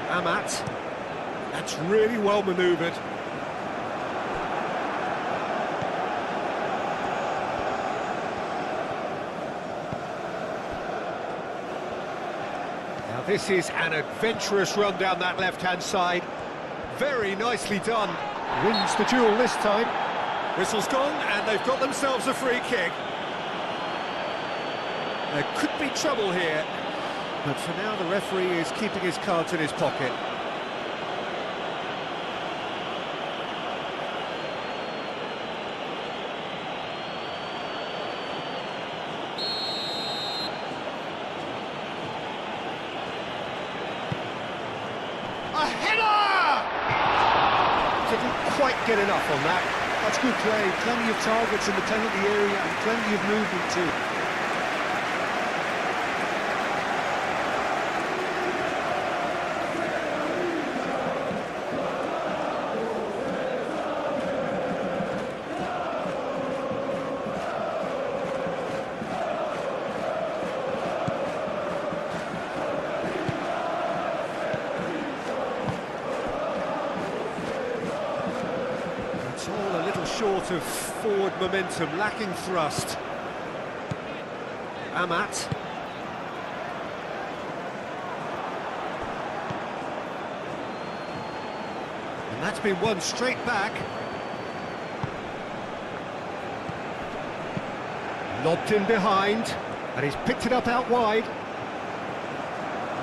[SPEAKER 1] Amat. That's really well manoeuvred. Now this is an adventurous run down that left-hand side. Very nicely done. Wins the duel this time. Whistle's gone and they've got themselves a free kick. There could be trouble here. But for now, the referee is keeping his cards in his pocket. A header! Didn't quite get enough on that.
[SPEAKER 2] That's good play. Plenty of targets in the penalty area and plenty of movement too.
[SPEAKER 1] It's all a little short of forward momentum, lacking thrust. Amat. And that's been won straight back. Lobbed in behind, and he's picked it up out wide.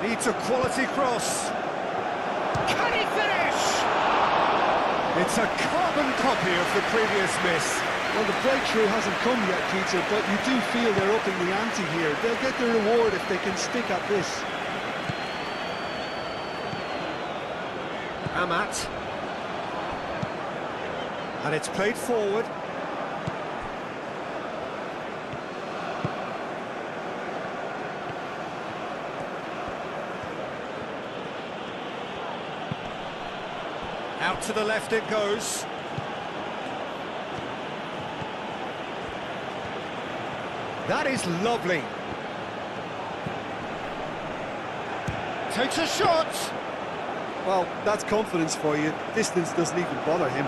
[SPEAKER 1] Needs a quality cross. Can he finish? It's a carbon copy of the previous miss.
[SPEAKER 2] Well, the breakthrough hasn't come yet, Peter, but you do feel they're upping the ante here. They'll get the reward if they can stick at this.
[SPEAKER 1] Amat. And it's played forward. Out to the left it goes. That is lovely. Takes a shot.
[SPEAKER 2] Well, that's confidence for you. Distance doesn't even bother him.